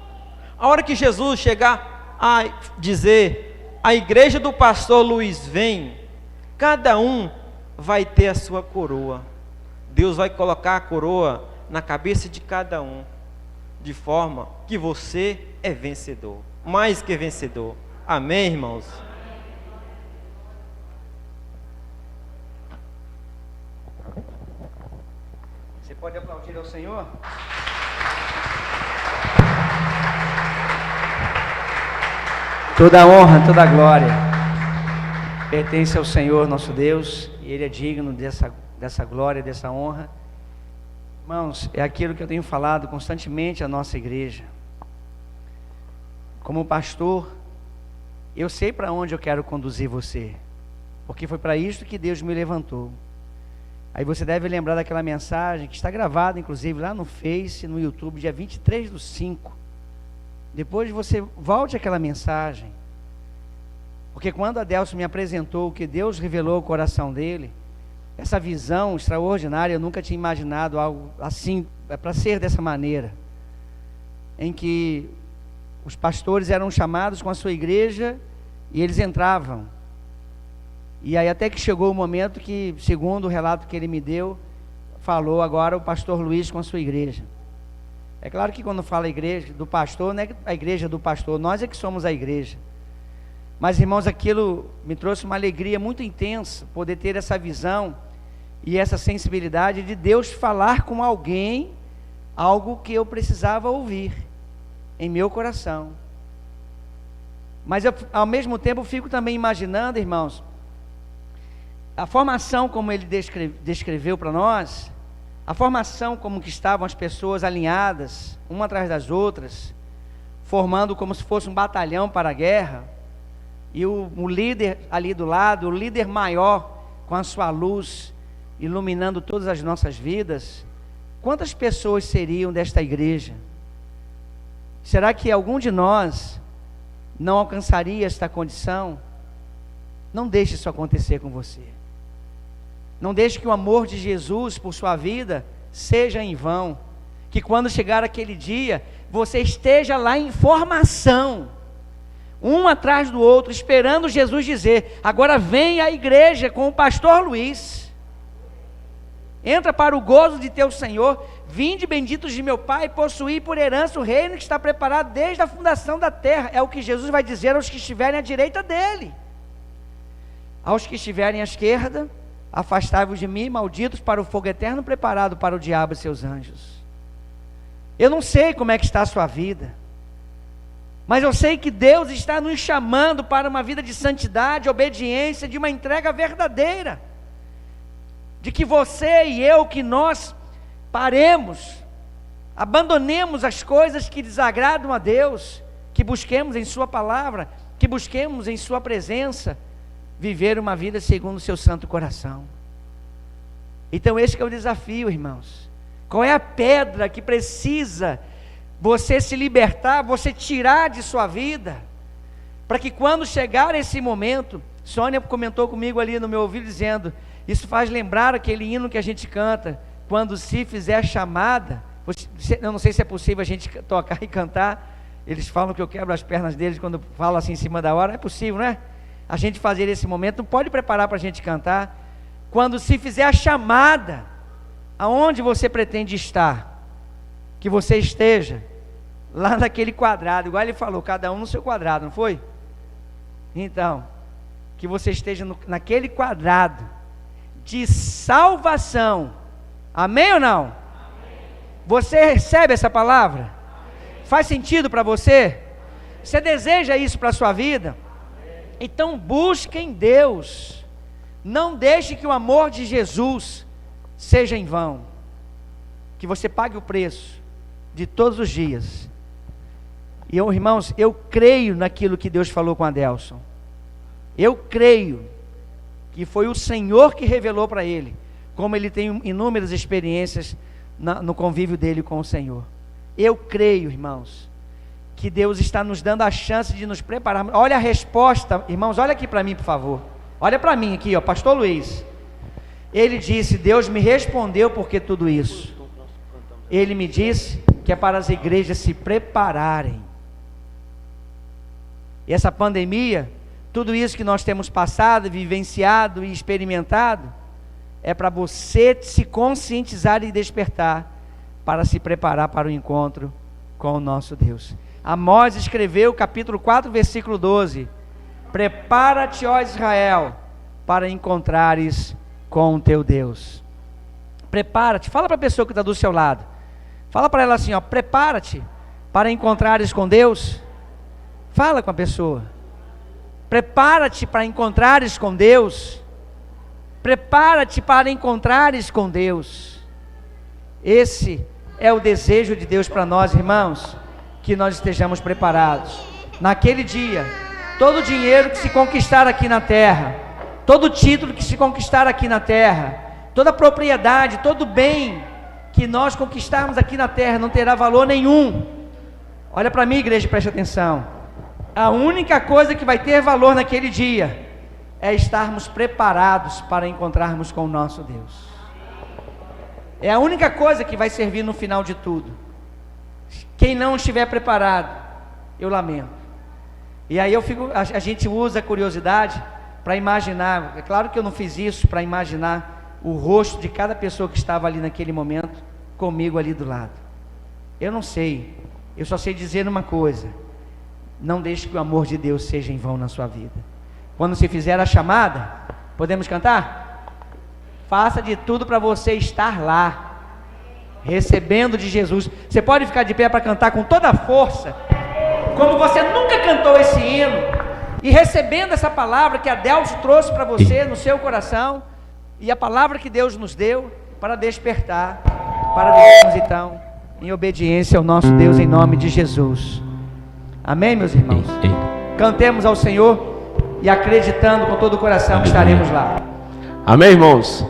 A hora que Jesus chegar a dizer: a igreja do pastor Luiz vem, cada um vai ter a sua coroa. Deus vai colocar a coroa na cabeça de cada um, de forma que você é vencedor, mais que vencedor. Amém, irmãos? Você pode aplaudir ao Senhor? Toda a honra, toda a glória pertence ao Senhor nosso Deus, e Ele é digno dessa glória, dessa honra. Irmãos, é aquilo que eu tenho falado constantemente à nossa igreja. Como pastor, eu sei para onde eu quero conduzir você, porque foi para isso que Deus me levantou. Aí você deve lembrar daquela mensagem que está gravada, inclusive, lá no Face, no YouTube, dia 23/5. Depois você volte àquela mensagem, porque quando Adelson me apresentou o que Deus revelou ao coração dele, essa visão extraordinária, eu nunca tinha imaginado algo assim, para ser dessa maneira, em que os pastores eram chamados com a sua igreja e eles entravam. E aí até que chegou o momento que, segundo o relato que ele me deu, falou agora o pastor Luiz com a sua igreja. É claro que quando fala igreja do pastor, não é a igreja do pastor, nós é que somos a igreja. Mas, irmãos, aquilo me trouxe uma alegria muito intensa, poder ter essa visão e essa sensibilidade de Deus falar com alguém, algo que eu precisava ouvir em meu coração. Mas eu, ao mesmo tempo, fico também imaginando, irmãos, a formação como ele descreveu para nós, a formação como que estavam as pessoas alinhadas, uma atrás das outras, formando como se fosse um batalhão para a guerra, e o líder ali do lado, o líder maior, com a sua luz, iluminando todas as nossas vidas. Quantas pessoas seriam desta igreja? Será que algum de nós não alcançaria esta condição? Não deixe isso acontecer com você. Não deixe que o amor de Jesus por sua vida seja em vão. Que quando chegar aquele dia, você esteja lá em formação, um atrás do outro, esperando Jesus dizer: agora vem a igreja com o pastor Luiz. Entra para o gozo de teu Senhor, vinde benditos de meu Pai, possuí por herança o reino que está preparado desde a fundação da terra. É o que Jesus vai dizer aos que estiverem à direita dele. Aos que estiverem à esquerda, afastai-vos de mim, malditos, para o fogo eterno preparado para o diabo e seus anjos. Eu não sei como é que está a sua vida, mas eu sei que Deus está nos chamando para uma vida de santidade, obediência, de uma entrega verdadeira, de que você e eu, que nós paremos, abandonemos as coisas que desagradam a Deus, que busquemos em sua palavra, que busquemos em sua presença, viver uma vida segundo o seu santo coração. Então esse que é o desafio, irmãos. Qual é a pedra que precisa você se libertar, você tirar de sua vida, para que quando chegar esse momento, Sônia comentou comigo ali no meu ouvido dizendo, isso faz lembrar aquele hino que a gente canta, quando se fizer chamada, eu não sei se é possível a gente tocar e cantar, eles falam que eu quebro as pernas deles quando falo assim em cima da hora, é possível, né? A gente fazer esse momento, não pode preparar para a gente cantar, quando se fizer a chamada, aonde você pretende estar, que você esteja, lá naquele quadrado, igual ele falou, cada um no seu quadrado, não foi? Então, que você esteja naquele quadrado, de salvação, amém ou não? Amém. Você recebe essa palavra? Amém. Faz sentido para você? Você deseja isso para a sua vida? Então busque em Deus, não deixe que o amor de Jesus seja em vão, que você pague o preço de todos os dias. E eu, irmãos, eu creio naquilo que Deus falou com Adelson, eu creio que foi o Senhor que revelou para ele, como ele tem inúmeras experiências no convívio dele com o Senhor. Eu creio, irmãos, que Deus está nos dando a chance de nos preparar. Olha a resposta, irmãos, olha aqui para mim, por favor. Olha para mim aqui, ó, pastor Luiz. Ele disse, Deus me respondeu porque tudo isso. Ele me disse que é para as igrejas se prepararem. E essa pandemia, tudo isso que nós temos passado, vivenciado e experimentado, é para você se conscientizar e despertar, para se preparar para o encontro com o nosso Deus. Amós escreveu, capítulo 4, versículo 12, prepara-te, ó Israel, para encontrares com o teu Deus. Prepara-te, fala para a pessoa que está do seu lado, fala para ela assim, ó, prepara-te para encontrares com Deus. Fala com a pessoa, prepara-te para encontrares com Deus, prepara-te para encontrares com Deus. Esse é o desejo de Deus para nós, irmãos, que nós estejamos preparados. Naquele dia, todo o dinheiro que se conquistar aqui na terra, todo o título que se conquistar aqui na terra, toda a propriedade, todo o bem que nós conquistarmos aqui na terra não terá valor nenhum. Olha para mim, igreja, preste atenção. A única coisa que vai ter valor naquele dia é estarmos preparados para encontrarmos com o nosso Deus. É a única coisa que vai servir no final de tudo. Quem não estiver preparado, eu lamento. E aí a gente usa a curiosidade para imaginar, é claro que eu não fiz isso para imaginar o rosto de cada pessoa que estava ali naquele momento, comigo ali do lado. Eu não sei, eu só sei dizer uma coisa: não deixe que o amor de Deus seja em vão na sua vida. Quando se fizer a chamada, podemos cantar? Faça de tudo para você estar lá, recebendo de Jesus. Você pode ficar de pé para cantar com toda a força, como você nunca cantou esse hino, e recebendo essa palavra que a Deus trouxe para você no seu coração, e a palavra que Deus nos deu para despertar, para vivermos então em obediência ao nosso Deus, em nome de Jesus. Amém, meus irmãos? Cantemos ao Senhor e acreditando com todo o coração que estaremos lá. Amém, irmãos?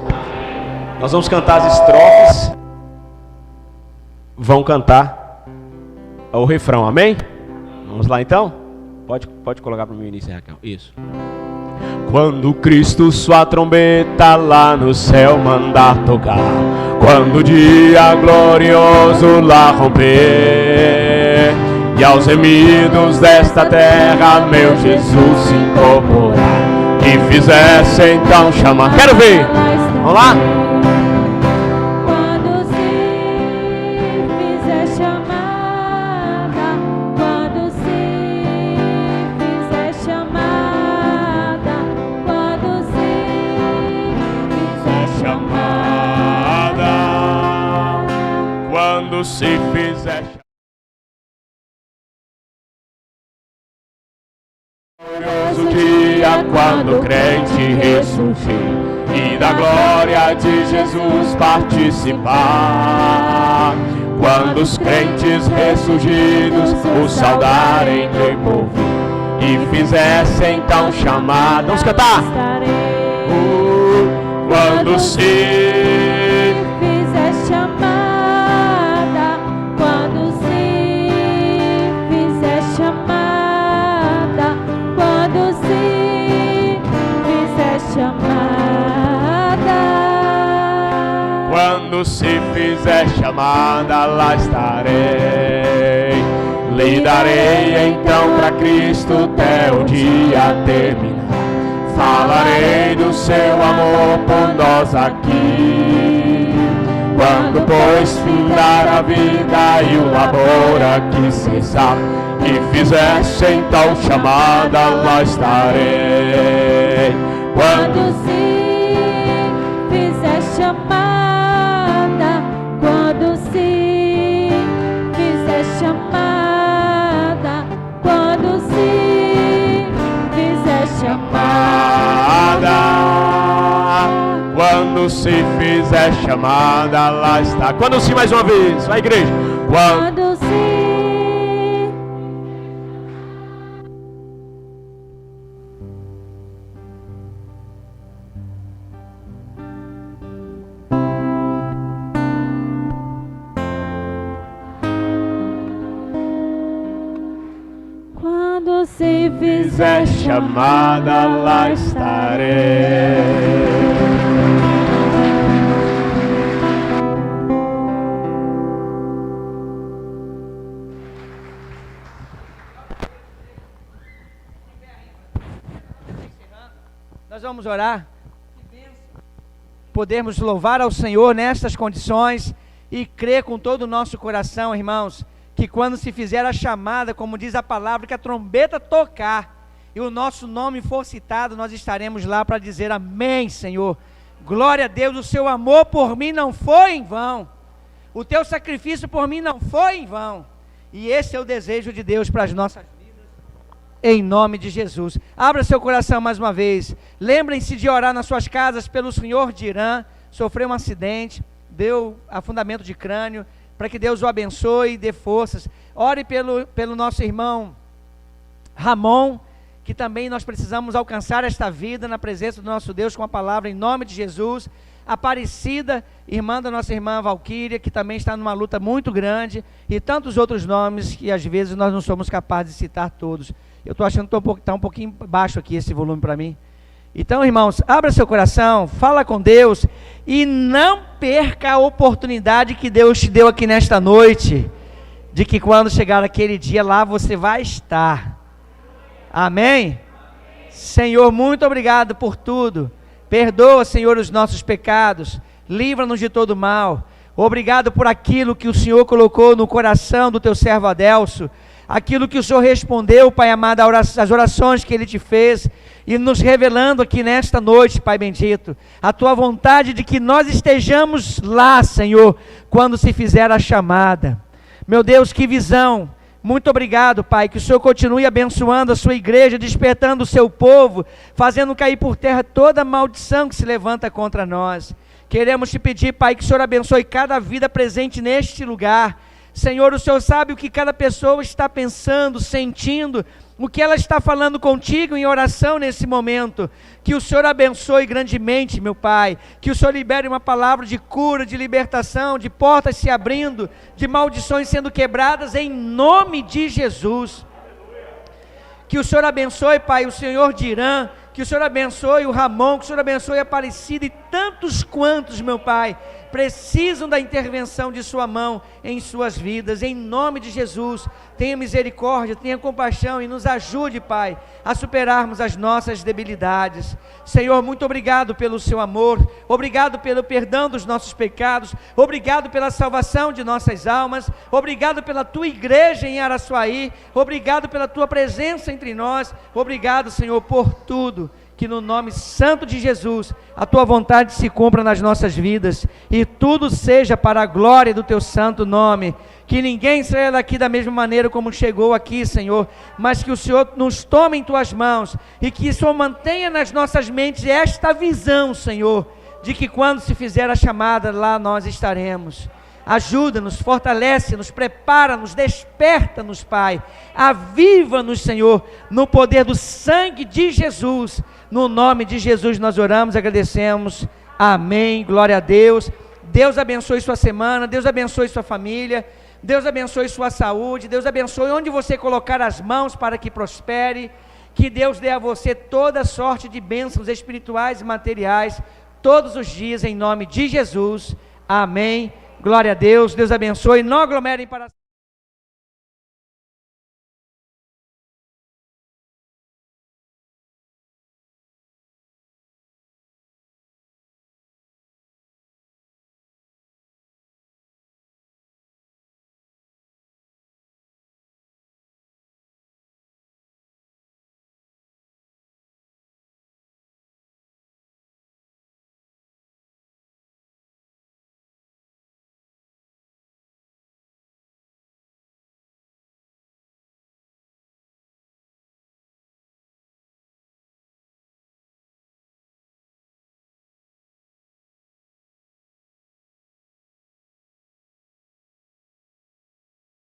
Nós vamos cantar as estrofes. Vão cantar o refrão, amém? Vamos lá então? Pode colocar para o meu início, Raquel. Isso. Quando Cristo sua trombeta lá no céu mandar tocar, quando o dia glorioso lá romper, e aos remidos desta terra meu Jesus se incorporar, que fizesse então chamar. Quero ver! Vamos lá? se fizer glorioso dia quando o crente ressurgir e da glória de Jesus participar. Quando os crentes ressurgidos o saudarem de povo e fizessem então chamada. Vamos cantar! Quando se fizer chamada, quando se fizer chamada, quando se fizer chamada, quando se fizer chamada, lá estarei. Lhe darei então para Cristo até o dia terminar. Falarei do seu amor por nós aqui. Quando pois findar a vida e o labor aqui cessar, e fizesse então chamada, lá estarei. quando se fizer chamada, quando se fizer chamada, quando se fizer chamada, quando se fizer chamada, lá está. Quando se, mais uma vez, vai, igreja. quando se quando se fizer chamada, lá estarei. Nós vamos orar. Podermos louvar ao Senhor nestas condições e crer com todo o nosso coração, irmãos, que quando se fizer a chamada, como diz a palavra, que a trombeta tocar e o nosso nome for citado, nós estaremos lá para dizer amém, Senhor. Glória a Deus, o seu amor por mim não foi em vão, o teu sacrifício por mim não foi em vão, e esse é o desejo de Deus para as nossas vidas. Em nome de Jesus, abra seu coração mais uma vez, lembrem-se de orar nas suas casas pelo senhor de Irã, sofreu um acidente, deu afundamento de crânio, para que Deus o abençoe e dê forças. Ore pelo nosso irmão Ramon, que também nós precisamos alcançar esta vida na presença do nosso Deus com a palavra, em nome de Jesus. Aparecida, irmã da nossa irmã Valquíria, que também está numa luta muito grande, e tantos outros nomes que às vezes nós não somos capazes de citar todos. Eu estou achando que está um pouquinho baixo aqui esse volume para mim. Então, irmãos, abra seu coração, fala com Deus, e não perca a oportunidade que Deus te deu aqui nesta noite, de que quando chegar aquele dia lá, você vai estar. Amém? Senhor, muito obrigado por tudo. Perdoa, Senhor, os nossos pecados, livra-nos de todo mal. Obrigado por aquilo que o Senhor colocou no coração do teu servo Adelso, aquilo que o Senhor respondeu, Pai amado, as orações que Ele te fez, e nos revelando aqui nesta noite, Pai bendito, a Tua vontade de que nós estejamos lá, Senhor, quando se fizer a chamada. Meu Deus, que visão! Muito obrigado, Pai, que o Senhor continue abençoando a sua igreja, despertando o seu povo, fazendo cair por terra toda maldição que se levanta contra nós. Queremos te pedir, Pai, que o Senhor abençoe cada vida presente neste lugar. Senhor, o Senhor sabe o que cada pessoa está pensando, sentindo, o que ela está falando contigo em oração nesse momento. Que o Senhor abençoe grandemente, meu Pai, que o Senhor libere uma palavra de cura, de libertação, de portas se abrindo, de maldições sendo quebradas, em nome de Jesus. Que o Senhor abençoe, Pai, o Senhor de Irã, que o Senhor abençoe o Ramon, que o Senhor abençoe a Aparecida e tantos quantos, meu Pai, precisam da intervenção de sua mão em suas vidas, em nome de Jesus. Tenha misericórdia, tenha compaixão e nos ajude, Pai, a superarmos as nossas debilidades. Senhor, muito obrigado pelo seu amor, obrigado pelo perdão dos nossos pecados, obrigado pela salvação de nossas almas, obrigado pela tua igreja em Araçuaí, obrigado pela tua presença entre nós, obrigado, Senhor, por tudo. que no nome santo de Jesus, a tua vontade se cumpra nas nossas vidas, e tudo seja para a glória do teu santo nome, que ninguém saia daqui da mesma maneira como chegou aqui, Senhor, mas que o Senhor nos tome em tuas mãos, e que o Senhor mantenha nas nossas mentes esta visão, Senhor, de que quando se fizer a chamada, lá nós estaremos. Ajuda-nos, fortalece-nos, prepara-nos, desperta-nos, Pai, aviva-nos, Senhor, no poder do sangue de Jesus, no nome de Jesus nós oramos, agradecemos, amém, glória a Deus. Deus abençoe sua semana, Deus abençoe sua família, Deus abençoe sua saúde, Deus abençoe onde você colocar as mãos para que prospere, que Deus dê a você toda sorte de bênçãos espirituais e materiais, todos os dias, em nome de Jesus, amém. Glória a Deus, Deus abençoe, não aglomerem para...